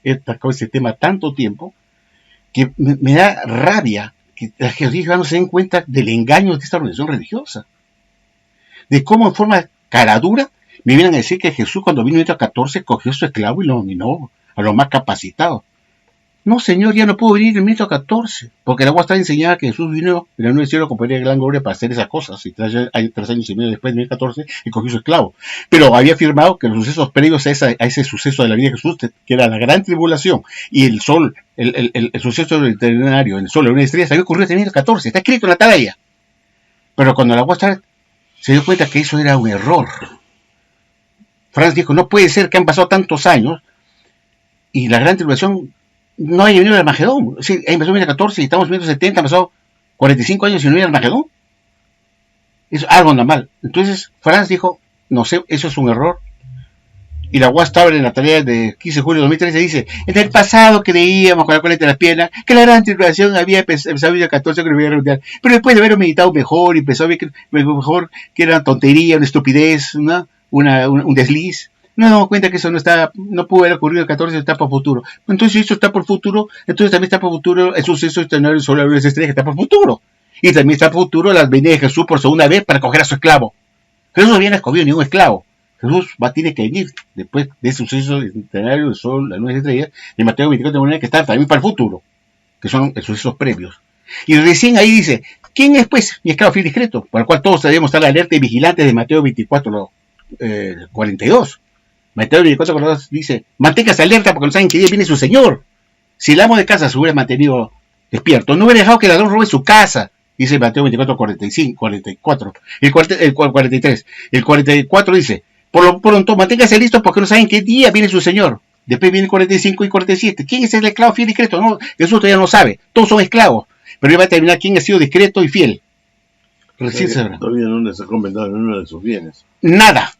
he tocado ese tema tanto tiempo que me da rabia que las religiones no se den cuenta del engaño de esta organización religiosa. De cómo en forma caradura me vienen a decir que Jesús cuando vino en 1914 cogió a su esclavo y lo nominó a los más capacitados. No, señor, ya no pudo venir en 1914, porque la Watchtower enseñaba que Jesús vino en el nuevo cielo con poder de gran gloria para hacer esas cosas, y 3 años y medio después de 1914, y cogió su esclavo. Pero había afirmado que los sucesos previos a ese suceso de la vida de Jesús, que era la gran tribulación, y el sol, el suceso del terrenario, el sol, la luna y estrellas, había ocurrido en 1914, está escrito en la Atalaya. Pero cuando la Watchtower se dio cuenta que eso era un error, Franz dijo, no puede ser que han pasado tantos años, y la gran tribulación no haya venido el Armagedón. Sí, empezó en 1914 y estamos en 1970, han pasado 45 años y no hay Armagedón. Es algo normal. Entonces, Franz dijo, no sé, eso es un error. Y la Watchtower en la tarea de 15 de julio de 2013 dice, en el pasado creíamos con la cola entre las piernas que la gran tribulación había empezado en 1914 con la Primera Guerra Mundial, pero después de haberlo meditado mejor y empezó a ver que mejor que era una tontería, una estupidez, ¿no? un desliz. Nos damos cuenta que eso no pudo haber ocurrido el 14, está por futuro. Entonces, si eso está por futuro, entonces también está por futuro el suceso extraordinario del sol, la luna y las estrellas, que está por futuro. Y también está por futuro la venida de Jesús por segunda vez para coger a su esclavo. Jesús no había escogido ningún esclavo. Jesús tiene que venir después de ese suceso extraordinario del sol, la luna y las estrellas, de Mateo 24, que está también para el futuro, que son los sucesos previos. Y recién ahí dice, ¿quién es pues mi esclavo fiel y discreto? Por el cual todos debemos estar alerta y vigilantes de Mateo 24, 42. Mateo 24, 42 dice, manténgase alerta porque no saben qué día viene su Señor. Si el amo de casa se hubiera mantenido despierto, no hubiera dejado que el ladrón robe su casa. Dice Mateo 24, 45, 44. El 43. El 44 dice, por lo pronto, manténgase listo porque no saben qué día viene su Señor. Después viene 45 y 47. ¿Quién es el esclavo fiel y discreto? No, eso todavía no sabe. Todos son esclavos. Pero él va a determinar quién ha sido discreto y fiel. Todavía no les ha comentado en uno de sus bienes. Nada.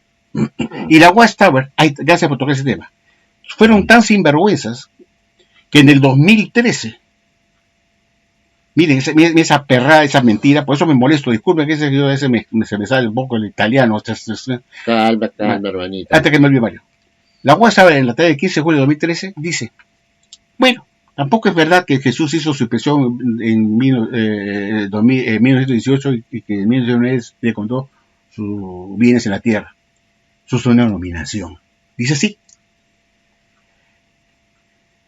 Y la Watchtower, gracias por tocar ese tema, fueron tan sinvergüenzas que en el 2013, miren esa perrada, esa mentira, por eso me molesto, disculpen que se me sale un poco el italiano. Calma, hermanito. Antes que me olvide Mario. La Watchtower en la tarde del 15 de julio de 2013 dice, bueno, tampoco es verdad que Jesús hizo su expresión en 1918 y que en 1919 le contó sus bienes en la tierra. Eso es una nominación. Dice así.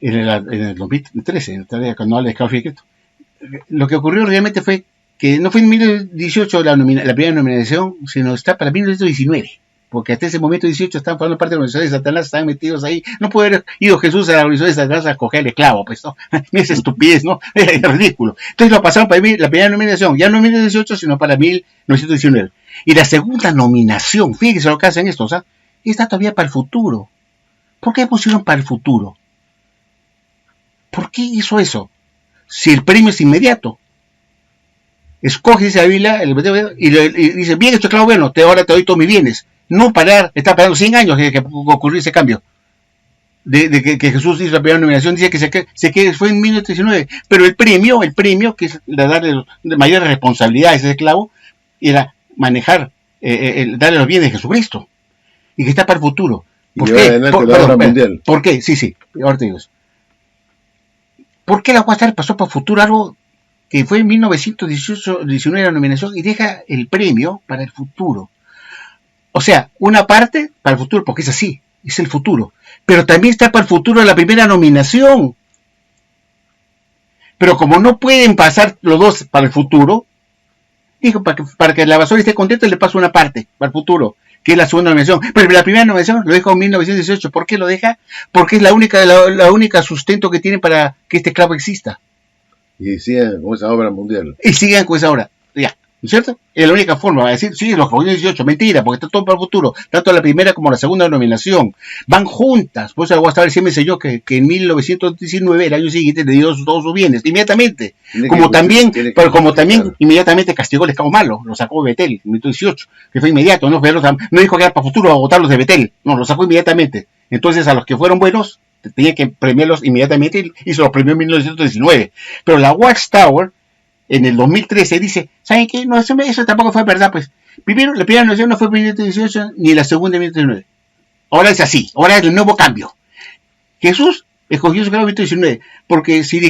En el 2013, en la tarea cuando habla de esclavo fiel y discreto. Lo que ocurrió realmente fue que no fue en 1918 la primera nominación, sino está para 1919. Porque hasta ese momento 18 estaban formando parte de la organización de Satanás, estaban metidos ahí. No puede haber ido Jesús a la organización de Satanás a coger el esclavo, pues, ¿no? Mira esa estupidez, ¿no? Es ridículo. Entonces lo pasaron para la primera nominación, ya no en 1918, sino para 1919. Y la segunda nominación, fíjense lo que hacen estos, ¿ah? Está todavía para el futuro. ¿Por qué pusieron para el futuro? ¿Por qué hizo eso? Si el premio es inmediato. Escoge, dice la Biblia, y dice, bien, esto es claro, bueno, ahora te doy todos mis bienes. No parar, está parando 100 años que ocurrió ese cambio. De que Jesús hizo la primera nominación, dice que fue en 1919. Pero el premio, que es darle mayores responsabilidades a ese esclavo, era manejar, darle los bienes de Jesucristo. Y que está para el futuro. ¿Por qué? ¿Por qué? Sí, ahora te digo eso. ¿Por qué la Watchtower pasó para el futuro algo que fue en 1919 la nominación y deja el premio para el futuro? O sea, una parte para el futuro, porque es así, es el futuro. Pero también está para el futuro la primera nominación. Pero como no pueden pasar los dos para el futuro, dijo, para que la basura esté contenta, le paso una parte para el futuro, que es la segunda nominación. Pero la primera nominación lo deja en 1918. ¿Por qué lo deja? Porque es la única sustento que tiene para que este esclavo exista. Y sigan con esa obra mundial. Y sigan con esa obra. Ya. ¿No es cierto? Es la única forma de decir, sí, los 18, mentira, porque está todo para el futuro, tanto la primera como la segunda nominación, van juntas. Por eso la Watchtower siempre me enseñó que en 1919, el año siguiente, le dio todos sus bienes, inmediatamente. Como también inmediatamente castigó el esclavo malo, lo sacó de Betel, en 1918, que fue inmediato, no dijo que era para futuro a votarlos de Betel, no, lo sacó inmediatamente. Entonces a los que fueron buenos, tenía que premiarlos inmediatamente y se los premió en 1919. Pero la Watchtower, en el 2013 dice, ¿saben qué? No, eso tampoco fue verdad, pues. Primero, la primera nominación no fue en 1918, ni la segunda en 1919. Ahora es así, ahora es el nuevo cambio. Jesús escogió su grado en 1919, porque si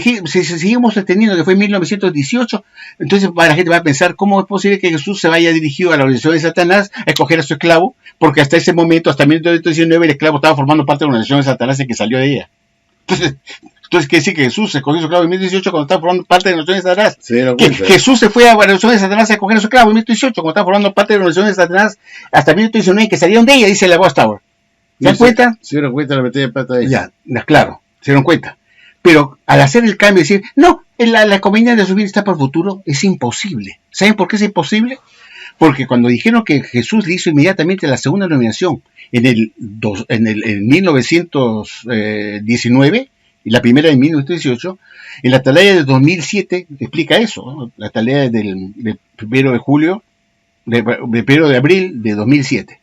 seguimos sosteniendo que fue en 1918, entonces la gente va a pensar, ¿cómo es posible que Jesús se vaya dirigido a la organización de Satanás a escoger a su esclavo? Porque hasta ese momento, hasta 1919, el esclavo estaba formando parte de la organización de Satanás en que salió de ella. Entonces quiere decir que Jesús se escogió su esclavo en 2018 cuando estaba formando parte de la organización de Satanás. Sí, Jesús se fue a la organización de Satanás a escoger a su esclavo en 2018 cuando estaba formando parte de la organización de Satanás hasta 1919 que salieron de ella, dice la Watchtower. ¿Se dan cuenta? Se dieron cuenta la metida de pata de ella. Ya, claro, se dieron cuenta. Pero al hacer el cambio y decir, no, la conveniencia de su bien está para el futuro, es imposible. ¿Saben por qué es imposible? Porque cuando dijeron que Jesús le hizo inmediatamente la segunda nominación en 1919, y la primera en 1918, en la atalaya de 2007 explica eso, ¿no? La atalaya del 1 de julio, del 1 de abril de 2007.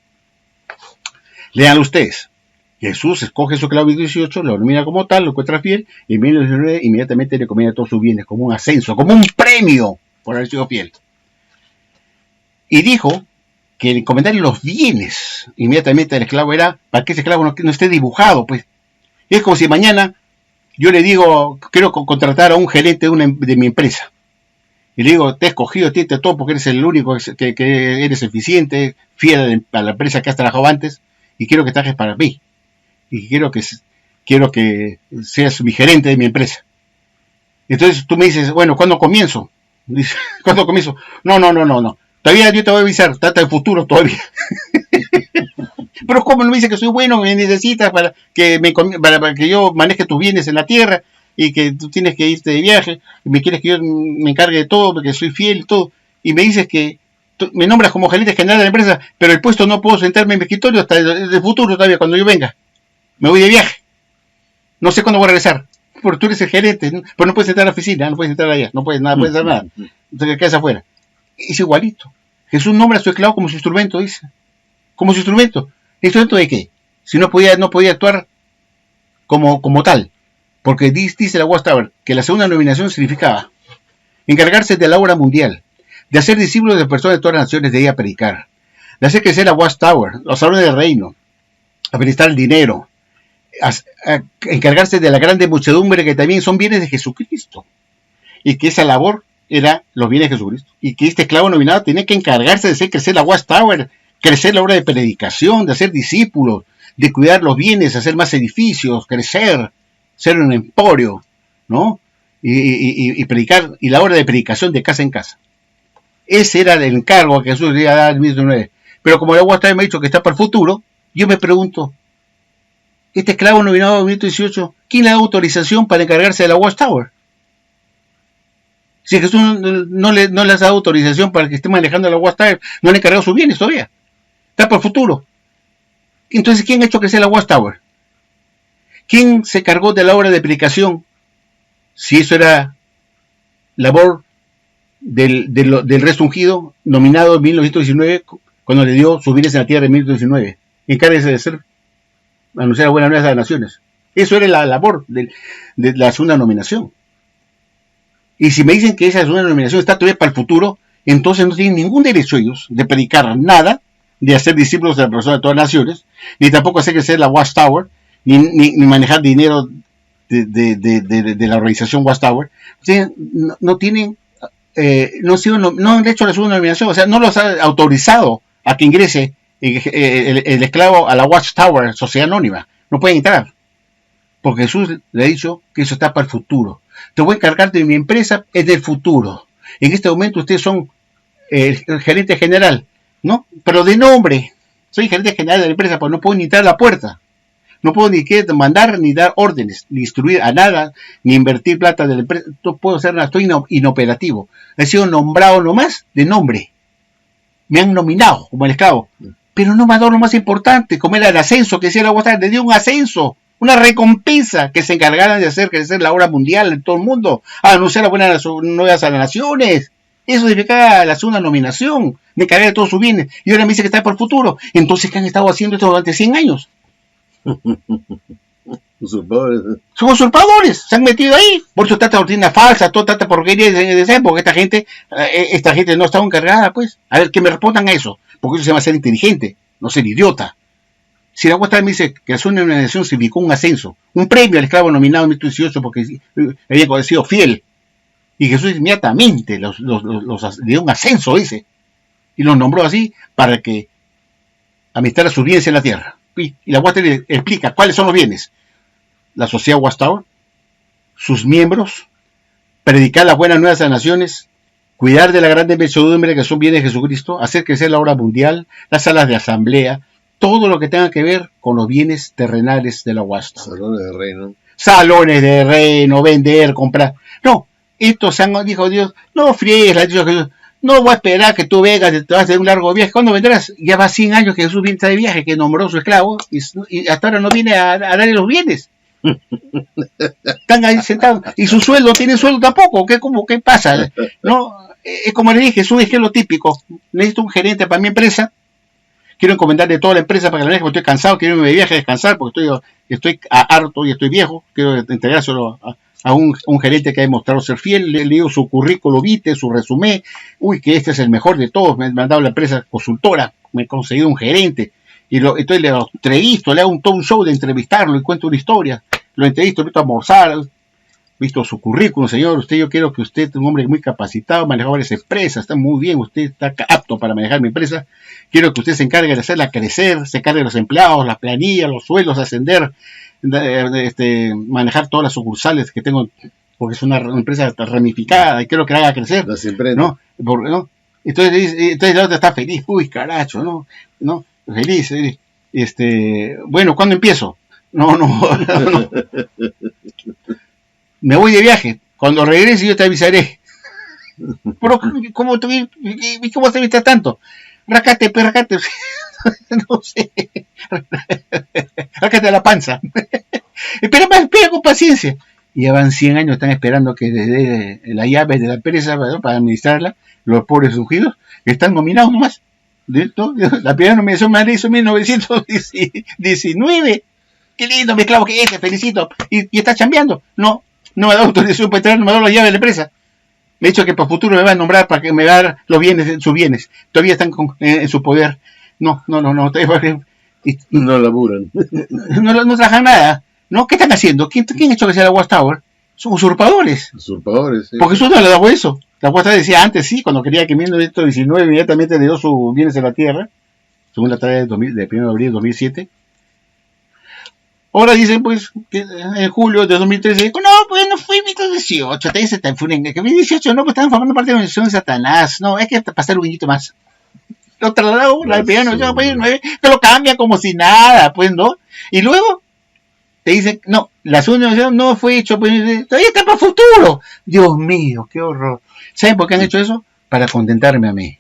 Lean ustedes. Jesús escoge su esclavo en 18, lo nomina como tal, lo encuentra fiel, y en 1919 inmediatamente le comienza todos sus bienes, como un ascenso, como un premio por haber sido fiel. Y dijo que el encomendarle los bienes inmediatamente al esclavo era para que ese esclavo no esté dibujado, pues. Es como si mañana yo le digo, quiero contratar a un gerente de mi empresa. Y le digo, te he escogido, te todo porque eres el único que eres eficiente, fiel a la empresa que has trabajado antes, y quiero que trabajes para mí. Y quiero que seas mi gerente de mi empresa. Entonces tú me dices, bueno, ¿cuándo comienzo? Dice, ¿cuándo comienzo? No. Todavía yo te voy a avisar, trata el futuro todavía. Pero ¿cómo no me dice que soy bueno, me necesitas para que yo maneje tus bienes en la tierra y que tú tienes que irte de viaje y me quieres que yo me encargue de todo porque soy fiel y todo? Y me dices que me nombras como gerente general de la empresa, pero el puesto no puedo sentarme en mi escritorio hasta el futuro todavía, cuando yo venga. Me voy de viaje. No sé cuándo voy a regresar. Porque tú eres el gerente, ¿no? Pues no puedes entrar a la oficina, no puedes entrar allá, no puedes nada, puedes hacer nada. Entonces quedas afuera. Es igualito. Jesús nombra a su esclavo como su instrumento, dice. Como su instrumento. ¿Instrumento de qué? Si no podía actuar como tal. Porque dice la Watchtower que la segunda nominación significaba encargarse de la obra mundial, de hacer discípulos de personas de todas las naciones de ella a predicar, de hacer crecer la Watchtower, los salones del reino, administrar el dinero, a encargarse de la grande muchedumbre que también son bienes de Jesucristo, y que esa labor era los bienes de Jesucristo, y que este esclavo nominado tenía que encargarse de hacer crecer la Watchtower, crecer la obra de predicación, de hacer discípulos, de cuidar los bienes, hacer más edificios, crecer, ser un emporio, ¿no? Y predicar, y la obra de predicación de casa en casa. Ese era el encargo que Jesús le iba a dar en 1909. Pero como la Watchtower me ha dicho que está para el futuro, yo me pregunto, este esclavo nominado en 1918, ¿quién le da autorización para encargarse de la Watchtower? Si Jesús no le ha dado autorización para que esté manejando la Watchtower, no le ha encargado sus bienes todavía. Está para el futuro. Entonces, ¿quién ha hecho crecer la Watchtower? ¿Quién se cargó de la obra de predicación? Si eso era labor del resto ungido, nominado en 1919, cuando le dio sus bienes en la tierra en 1919. Encárguese de anunciar la buena nueva de las naciones. Eso era la labor de la segunda nominación. Y si me dicen que esa segunda nominación está todavía para el futuro, entonces no tienen ningún derecho ellos de predicar nada, de hacer discípulos de la persona de todas las naciones, ni tampoco hacer crecer la Watchtower, ni manejar dinero de la organización Watchtower. O sea, no tienen, no han hecho la segunda nominación, o sea, no los ha autorizado a que ingrese el esclavo a la Watchtower, sociedad anónima. No pueden entrar. Porque Jesús le ha dicho que eso está para el futuro. Te voy a encargar de mi empresa, es del futuro. En este momento ustedes son el gerente general, ¿no? Pero de nombre. Soy gerente general de la empresa, pero no puedo ni entrar a la puerta. No puedo ni mandar, ni dar órdenes, ni instruir a nada, ni invertir plata de la empresa. No puedo hacer nada, estoy inoperativo. He sido nombrado nomás de nombre. Me han nominado como el esclavo. Pero no me ha dado lo más importante, como era el ascenso que decía la Watchtower. Le dio un ascenso, una recompensa, que se encargaran de hacer crecer la obra mundial en todo el mundo, a anunciar las buenas nuevas a las naciones. Eso significa la segunda nominación, de cargar de todos sus bienes. Y ahora me dice que está por el futuro. Entonces, ¿qué han estado haciendo esto durante 100 años? Usurpadores. Son usurpadores, se han metido ahí. Por eso tanta doctrina falsa, toda tanta porquería de esa época. Esta gente no estaba encargada, pues. A ver, que me respondan a eso. Porque eso se llama ser inteligente, no ser idiota. Si la Watchtower me dice que la segunda nominación significó un ascenso, un premio al esclavo nominado en 1918 porque había sido fiel, y Jesús inmediatamente le dio un ascenso, dice, y los nombró así para que administrara sus bienes en la tierra. Y la Watchtower le explica cuáles son los bienes. La sociedad Watchtower, sus miembros, predicar las buenas nuevas a las naciones, cuidar de la grande muchedumbre que son bienes de Jesucristo, hacer crecer la obra mundial, las salas de asamblea, todo lo que tenga que ver con los bienes terrenales de la Watchtower. Salones de reino. Salones de reino, vender, comprar. No, esto dijo Dios, no friegues, le ha dicho Jesús, no voy a esperar que tú vengas, te vas a hacer un largo viaje. ¿Cuándo vendrás? Ya va 100 años que Jesús viene de viaje, que nombró a su esclavo, y hasta ahora no viene a darle los bienes. Están ahí sentados, y su sueldo, tiene sueldo tampoco. ¿Qué pasa? No, es como le dije, Jesús es que es lo típico. Necesito un gerente para mi empresa. Quiero encomendarle toda la empresa para que la maneje, porque estoy cansado, quiero irme de viaje a descansar, porque estoy harto y estoy viejo. Quiero entregárselo a un gerente que ha demostrado ser fiel. Le digo su currículo vitae, su resumen. Uy, que este es el mejor de todos. Me han dado la empresa consultora, me he conseguido un gerente. Entonces le entrevisto, le hago todo un show de entrevistarlo y cuento una historia. Lo entrevisto, invito a almorzar, visto su currículum, señor, yo quiero que usted es un hombre muy capacitado, maneja varias empresas, está muy bien, usted está apto para manejar mi empresa, quiero que usted se encargue de hacerla crecer, se encargue de los empleados, las planillas, los sueldos, ascender, manejar todas las sucursales que tengo porque es una empresa ramificada y quiero que la haga crecer, Las empresas. ¿no? ¿No? Entonces la otra está feliz, uy, caracho, ¿no? Feliz, bueno, ¿cuándo empiezo? No. Me voy de viaje, cuando regrese yo te avisaré. Pero, ¿cómo te viste tanto? Rácate, no sé. Rácate la panza. Espera con paciencia. Y ya van 100 años, están esperando que les dé la llave de la empresa, ¿no?, para administrarla, los pobres ungidos, que están nominados nomás. La primera nominación me la hizo en 1919. Qué lindo, mi esclavo que es, te felicito. Y está chambeando. No me da autorización para entrar, no me da la llave de la empresa. Me ha dicho que para futuro me va a nombrar para que me va a dar los bienes, sus bienes. Todavía están en su poder. No. No laburan. No trabajan nada. ¿No? ¿Qué están haciendo? ¿Quién ha hecho que sea la Watchtower? Son usurpadores. Usurpadores, sí. Porque eso no le daba eso. La Watchtower decía antes, sí, cuando quería que en 1919 inmediatamente le dio sus bienes a la tierra, según la tarea de 1 de abril de 2007. Ahora dicen, pues, que en julio de 2013, dijo, no, pues no fue en 2018, te dice, fue en 2018, no, pues estaban formando parte de la organización de Satanás, no, hay que pasar un guiñito más. Lo trasladó, la piano, te lo cambia como si nada, pues, ¿no? Y luego te dicen, no, la segunda organización no fue hecho, pues, todavía está para futuro. Dios mío, qué horror. ¿Saben por qué han hecho eso? Para contentarme a mí.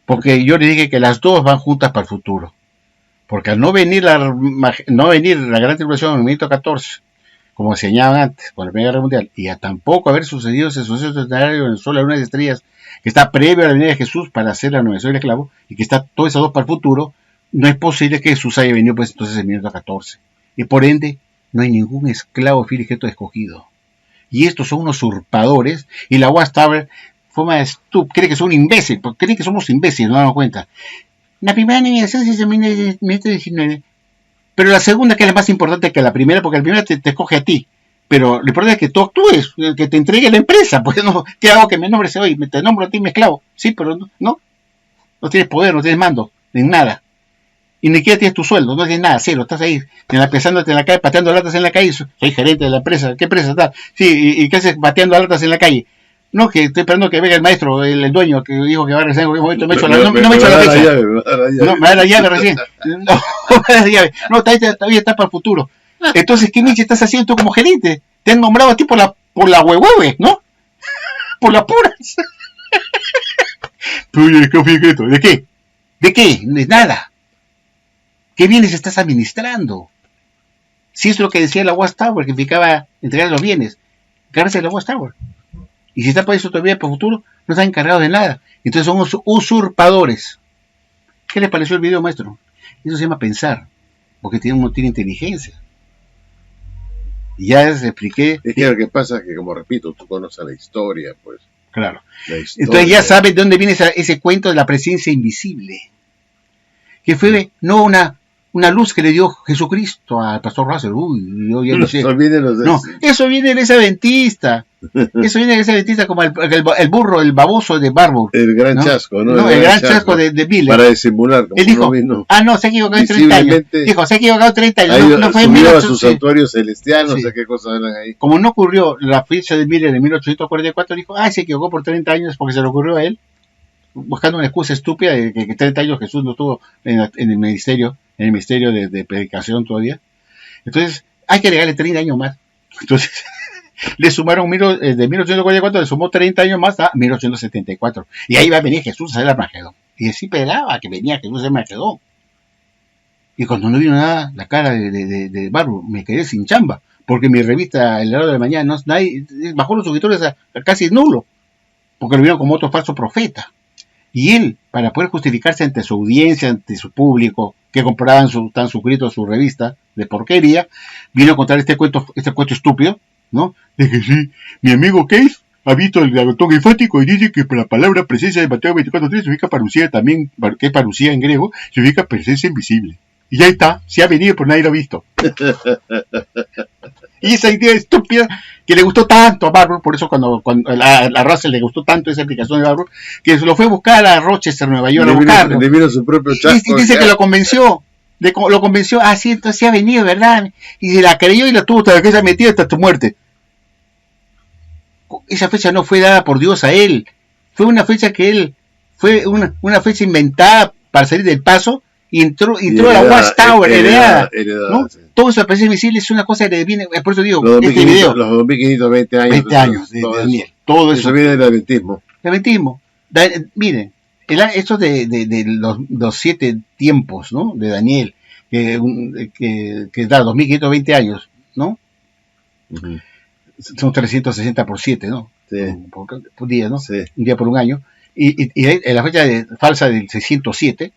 Porque yo le dije que las dos van juntas para el futuro. Porque al no venir la gran tribulación en 1914, como señalaban antes, con la Primera Guerra Mundial, y a tampoco haber sucedido ese suceso escenario en el Sol, la Luna y las Estrellas, que está previo a la venida de Jesús para hacer la nominación del esclavo, y que está todas esas dos para el futuro, no es posible que Jesús haya venido pues entonces en 1914. Y por ende, no hay ningún esclavo filigeto escogido. Y estos son unos usurpadores, y la Watchtower cree que son un imbécil, porque creen que somos imbéciles, no nos damos cuenta. La primera nominación se hizo en 1919, pero la segunda, que es la más importante que la primera, porque la primera te escoge a ti, pero lo importante es que tú actúes, que te entregue la empresa. Pues no, ¿qué hago que me nombres hoy? Te nombro a ti, mi esclavo. Sí, pero no tienes poder, no tienes mando, en nada. Y ni siquiera tienes tu sueldo, no tienes nada, cero, estás ahí, pesándote en la calle, pateando latas en la calle. Soy gerente de la empresa, ¿qué empresa está? Sí, ¿y qué haces pateando latas en la calle? No, que estoy esperando que venga el maestro, el dueño, que dijo que va a regresar en un momento, no me ha hecho la fecha. No, me da la llave recién. No, me da la llave. No, todavía está para el futuro. Entonces, ¿qué Michi estás haciendo tú como gerente? Te han nombrado a ti por la huehueve, ¿no? Por las puras. ¿De qué? ¿De qué? De nada. ¿Qué bienes estás administrando? Si es lo que decía la Watchtower, que implicaba entregar los bienes, encargarse de la Watchtower. Y si está para eso todavía para el futuro, no están encargados de nada. Entonces son usurpadores. ¿Qué les pareció el video, maestro? Eso se llama pensar, porque uno tiene inteligencia. Y ya les expliqué. Es que lo que pasa es que, como repito, tú conoces la historia, pues. Claro. Entonces ya sabes de dónde viene ese cuento de la presencia invisible. Que fue no una luz que le dio Jesucristo al pastor Russell. Uy, yo ya no sé. No, eso viene de ese adventista. Eso viene de ese adventista como el burro, el baboso de Barbour. El gran chasco, ¿no? El gran chasco de Miller. Para disimular. Él dijo, no, se ha equivocado en 30 años. Dijo, se ha equivocado 30 años. No fue en a sus santuarios celestiales, no sé qué cosas eran ahí. Como no ocurrió la fecha de Miller en 1844, dijo, se equivocó por 30 años porque se le ocurrió a él, buscando una excusa estúpida de que 30 años Jesús no estuvo en el ministerio de predicación todavía. Entonces, hay que agregarle 30 años más. Entonces, le sumaron de 1844, le sumó 30 años más a 1874. Y ahí va a venir Jesús a hacer el Armagedón. Y así pegaba que venía Jesús a hacer el Armagedón. Y cuando no vino nada, la cara de Barbour, me quedé sin chamba. Porque mi revista, El Heraldo de la Mañana, nadie bajó los suscriptores a casi nulo. Porque lo vieron como otro falso profeta. Y él, para poder justificarse ante su audiencia, ante su público, que compraban tan suscritos a su revista de porquería, vino a contar este cuento estúpido, ¿no? De que sí, mi amigo Case ha visto el dragón enfático y dice que la palabra presencia de Mateo 24:3 significa parucía también, que es parucía en griego, significa presencia invisible. Y ya está, se ha venido, pero nadie lo ha visto. Y esa idea estúpida que le gustó tanto a Barbour, por eso cuando a Russell le gustó tanto esa aplicación de Barbour, que se lo fue a buscar a Rochester, Nueva York, a buscarlo. Le vino su propio chasco. Y dice que lo convenció, sí, entonces sí ha venido, ¿verdad? Y se la creyó y la tuvo hasta que se ha metido hasta tu muerte. esa fecha no fue dada por Dios a él, fue una fecha que él, fue una fecha inventada para salir del paso, y entró a la Watchtower, heredada, ¿no? Sí. Todo eso de presencia invisible es una cosa que viene, por eso digo, este video. Los 2520 años. 20 años de Daniel. Todo eso viene del adventismo. Miren, esto de los 7 tiempos, ¿no? De Daniel, que da 2520 años, ¿no? Uh-huh. Son 360 por 7, ¿no? Sí. Por día, ¿no? Sí. Un día por un año. Y la fecha falsa del 607,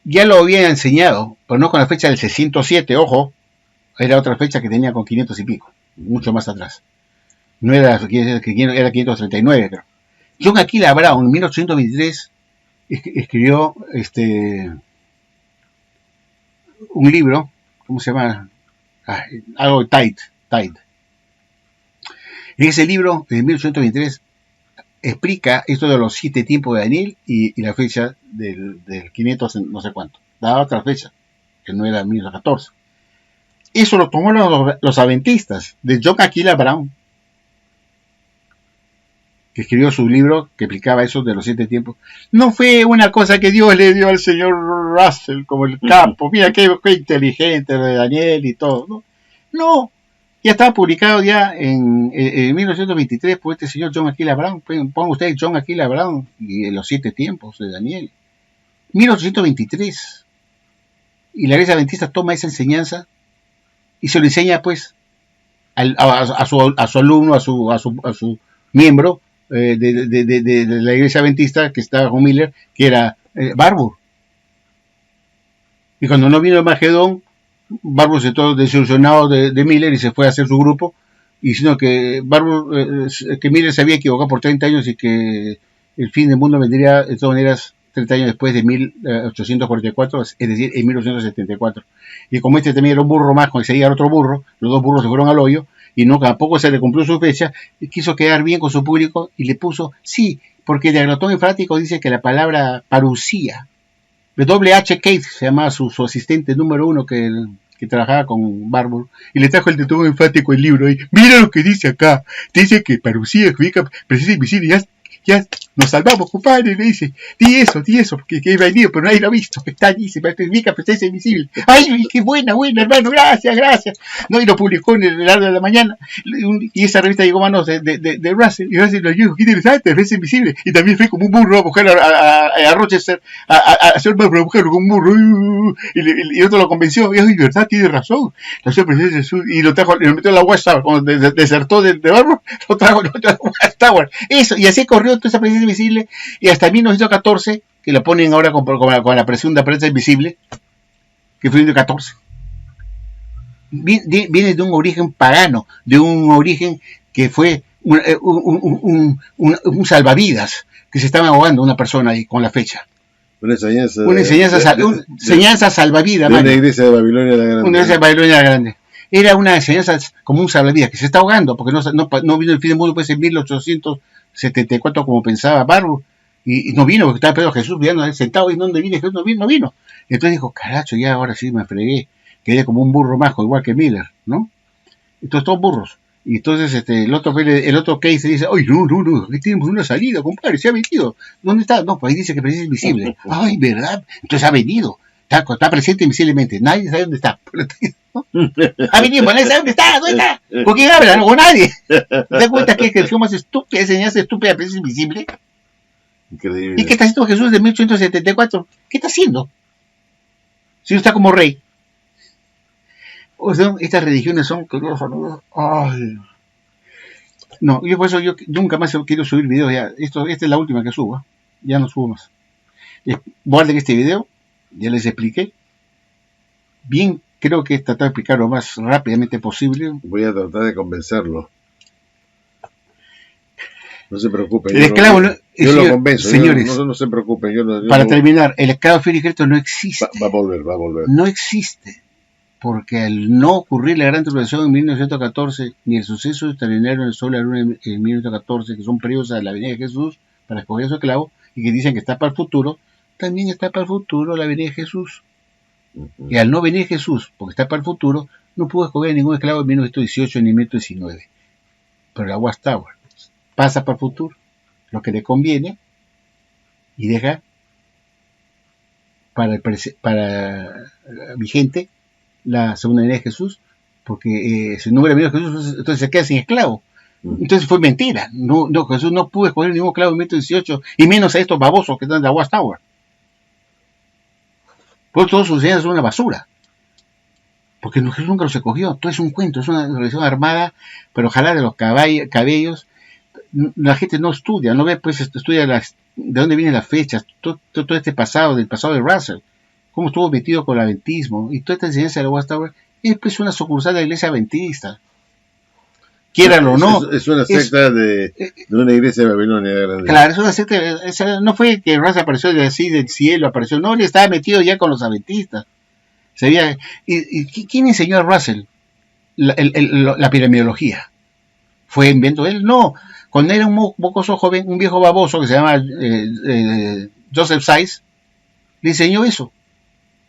ya lo había enseñado, pero no con la fecha del 607, ojo, era otra fecha que tenía con 500 y pico, mucho más atrás. No era, era 539, creo. John Aquila Brown, en 1823, escribió un libro, ¿cómo se llama? Algo Tide. En ese libro, en 1823, explica esto de los 7 tiempos de Daniel y la fecha del 500 no sé cuánto. Daba otra fecha, que no era 1914. Eso lo tomó los adventistas, de John Aquila Brown, que escribió su libro que explicaba eso de los 7 tiempos. No fue una cosa que Dios le dio al señor Russell como el campo. Mira qué inteligente lo de Daniel y todo. No. Ya estaba publicado ya en 1923 por este señor John Aquila Brown. Pongan ustedes John Aquila Brown y los 7 tiempos de Daniel. 1823. Y la Iglesia Adventista toma esa enseñanza y se lo enseña pues a su alumno, a su miembro de la Iglesia Adventista que estaba con Miller, que era Barbour. Y cuando no vino el Magedón, Barbour se todo desilusionado de Miller y se fue a hacer su grupo, diciendo que que Miller se había equivocado por 30 años y que el fin del mundo vendría de todas maneras 30 años después de 1844, es decir, en 1874. Y como este también era un burro más, cuando se iba otro burro, los 2 burros se fueron al hoyo, y no, tampoco se le cumplió su fecha, y quiso quedar bien con su público, y le puso, sí, porque de Agnotón Enfático dice que la palabra parucía, W.H. Case se llamaba su asistente número 1 que trabajaba con Barbour, y le trajo el Agnotón Enfático el libro, y mira lo que dice acá, dice que parucía significa presencia invisible, ya nos salvamos, compadre, le dice, di eso, porque he venido, pero nadie lo ha visto, está allí, se significa presencia invisible. Ay, qué buena, hermano, gracias. No, y lo publicó en el Heraldo de la Mañana, y esa revista llegó a manos de Russell, y Russell lo dijo, qué interesante, presencia invisible, y también fue como un burro a buscar a Rochester, a hacer una mujer con un burro, y otro lo convenció, y es verdad, tiene razón, la presencia y lo trajo, y lo metió en la Watchtower, cuando desertó de Barbour, lo trajo en la Watchtower, eso, y así corrió toda esa presencia invisible, y hasta 1914, que lo ponen ahora con la presunta presencia invisible, que fue en 1914. Viene de un origen pagano, de un origen que fue un salvavidas, que se estaba ahogando una persona ahí con la fecha. Una enseñanza salvavidas. De una iglesia de Babilonia la Grande. Una iglesia de Babilonia la Grande. Era una enseñanza como un salvavidas, que se está ahogando, porque no vino el fin del mundo pues en 1874 como pensaba Barbour, y no vino porque estaba Pedro Jesús viendo sentado, y ¿dónde viene Jesús? No vino. Entonces dijo, caracho, ya ahora sí me fregué, quedé como un burro majo, igual que Miller, ¿no? Entonces todos burros. Y entonces el otro case dice, ¡ay, no! Aquí tenemos una salida, compadre, se ha venido. ¿Dónde está? No, pues ahí dice que presencia invisible. ¡Ay, verdad! Entonces ha venido. Está presente invisiblemente. Nadie sabe dónde está. ¿No? Ha venido, nadie sabe dónde está. ¿Dónde está? ¿Con quién habla? No, con nadie. ¿Te das cuenta que es más estúpida, enseñanza estúpida, presencia invisible? Increíble. ¿Y qué está haciendo Jesús de 1874? ¿Qué está haciendo? Si no está como rey. O sea, estas religiones son... Ay. No, yo por eso yo nunca más quiero subir videos ya. Esta es la última que subo. Ya no subo más. Guarden este video. Ya les expliqué. Bien, creo que tratar de explicar lo más rápidamente posible. Voy a tratar de convencerlo. No se preocupen. El esclavo yo lo convenzo. Señores, no se preocupen. Para terminar, el esclavo fiel y Cristo no existe. Va a volver. No existe. Porque al no ocurrir la gran tribulación en 1914, ni el suceso extraordinario en el sol y la luna en 1914, que son periodos a la venida de Jesús para escoger a su esclavo, y que dicen que está para el futuro, también está para el futuro la venida de Jesús. Y al no venir Jesús, porque está para el futuro, no pudo escoger ningún esclavo en 1918 ni 1919. Pero la Watchtower pasa para el futuro lo que le conviene y deja para vigente la segunda venida de Jesús, porque si no hubiera venido Jesús, entonces se queda sin esclavo. Entonces fue mentira. No, Jesús no pudo escoger ningún esclavo en 1918, y menos a estos babosos que están en la Watchtower. Por todos sus ideas son una basura. Porque Jesús nunca los escogió. Todo es un cuento, es una religión armada, pero ojalá de los cabellos. La gente no estudia, no ve, pues estudia de dónde vienen las fechas, todo este pasado, del pasado de Russell, cómo estuvo metido con el adventismo, y toda esta enseñanza de la Watchtower es pues una sucursal de la iglesia adventista. Quieranlo o no. Es una secta de una iglesia de Babilonia grande. Claro, es una secta, no fue que Russell apareció de así del cielo, apareció, no, él estaba metido ya con los adventistas. ¿Quién enseñó a Russell la piramidología? ¿Fue invento de él? No. Cuando era un mocoso joven, un viejo baboso que se llama Joseph Sykes, le enseñó eso.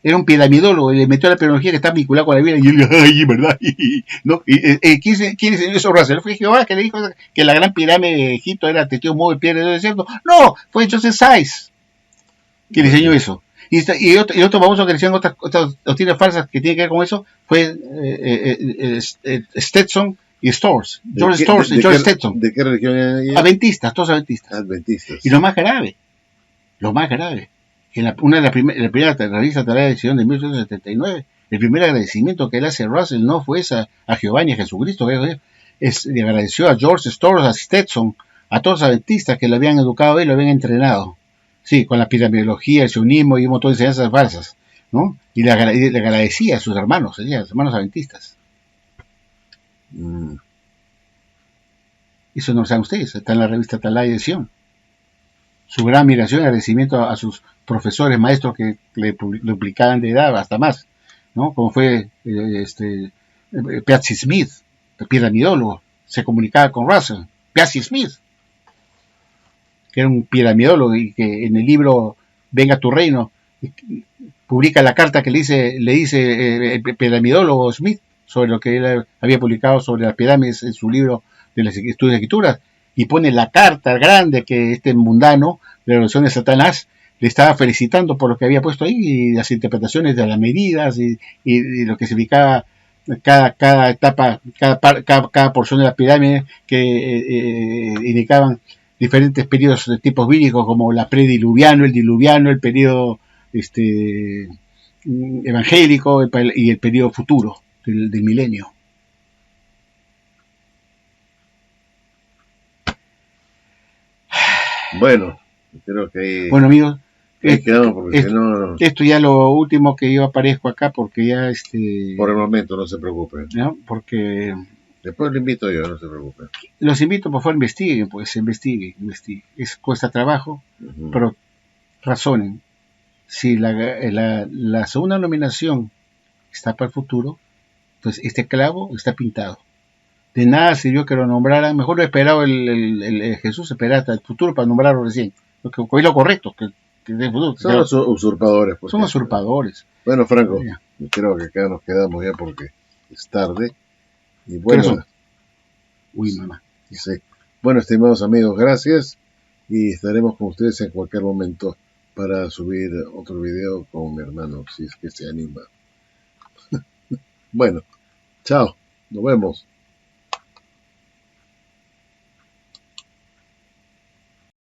Era un piramidólogo y le metió la piramidología que está vinculada con la Biblia. Y él, ay, ¿verdad? ¿No? ¿Quién enseñó eso a Russell? ¿Fue Jehová que le dijo que la gran pirámide de Egipto era Teteo, Moe, piedra del desierto? No, fue Joseph Sykes que le enseñó eso. Y otro baboso que le enseñó otras doctrinas falsas que tienen que ver con eso fue Stetson y Storrs. George Storrs y George Stetson. ¿De qué religión eran? Adventistas, todos adventistas. Y lo más grave, que una de las primeras revistas de la edición de 1879, el primer agradecimiento que le hace Russell no fue a Jehová ni a Jesucristo, le agradeció a George Storrs, a Stetson, a todos los adventistas que lo habían educado y lo habían entrenado. Sí, con la piramidología, el sionismo y un montón de enseñanzas falsas, ¿no? Y le agradecía a sus hermanos, a los hermanos adventistas. Eso no lo saben ustedes, está en la revista Atalaya Edición. Su gran admiración y agradecimiento a sus profesores, maestros que le duplicaban de edad hasta más, ¿no? Como fue Patsy Smith, el piramidólogo, se comunicaba con Russell. Patsy Smith, que era un piramidólogo y que en el libro Venga tu reino publica la carta que le dice el piramidólogo Smith sobre lo que él había publicado sobre las pirámides en su libro de las estudios de escrituras, y pone la carta grande que este mundano de la revolución de Satanás le estaba felicitando por lo que había puesto ahí, y las interpretaciones de las medidas y lo que significaba cada etapa, cada porción de la pirámide, que indicaban diferentes periodos de tipos bíblicos, como la prediluviano, el periodo evangélico y el periodo futuro del milenio. Bueno, creo que bueno, amigos, quedamos porque si no, esto ya lo último que yo aparezco acá, porque ya por el momento no se preocupen, ¿no? Porque después lo invito yo, no se preocupen. Los invito, por favor, investiguen, cuesta trabajo, pero razonen. Si la segunda nominación está para el futuro, pues este clavo está pintado. De nada sirvió que lo nombraran, mejor lo esperaba el Jesús, esperaba hasta el futuro para nombrarlo recién. Porque es lo correcto, que del futuro. Son los usurpadores. Son usurpadores. Bueno, Franco, creo que acá nos quedamos ya porque es tarde. Y bueno, uy, mamá. Sí. Bueno, estimados amigos, gracias. Y estaremos con ustedes en cualquier momento para subir otro video con mi hermano, si es que se anima. Bueno, chao, nos vemos.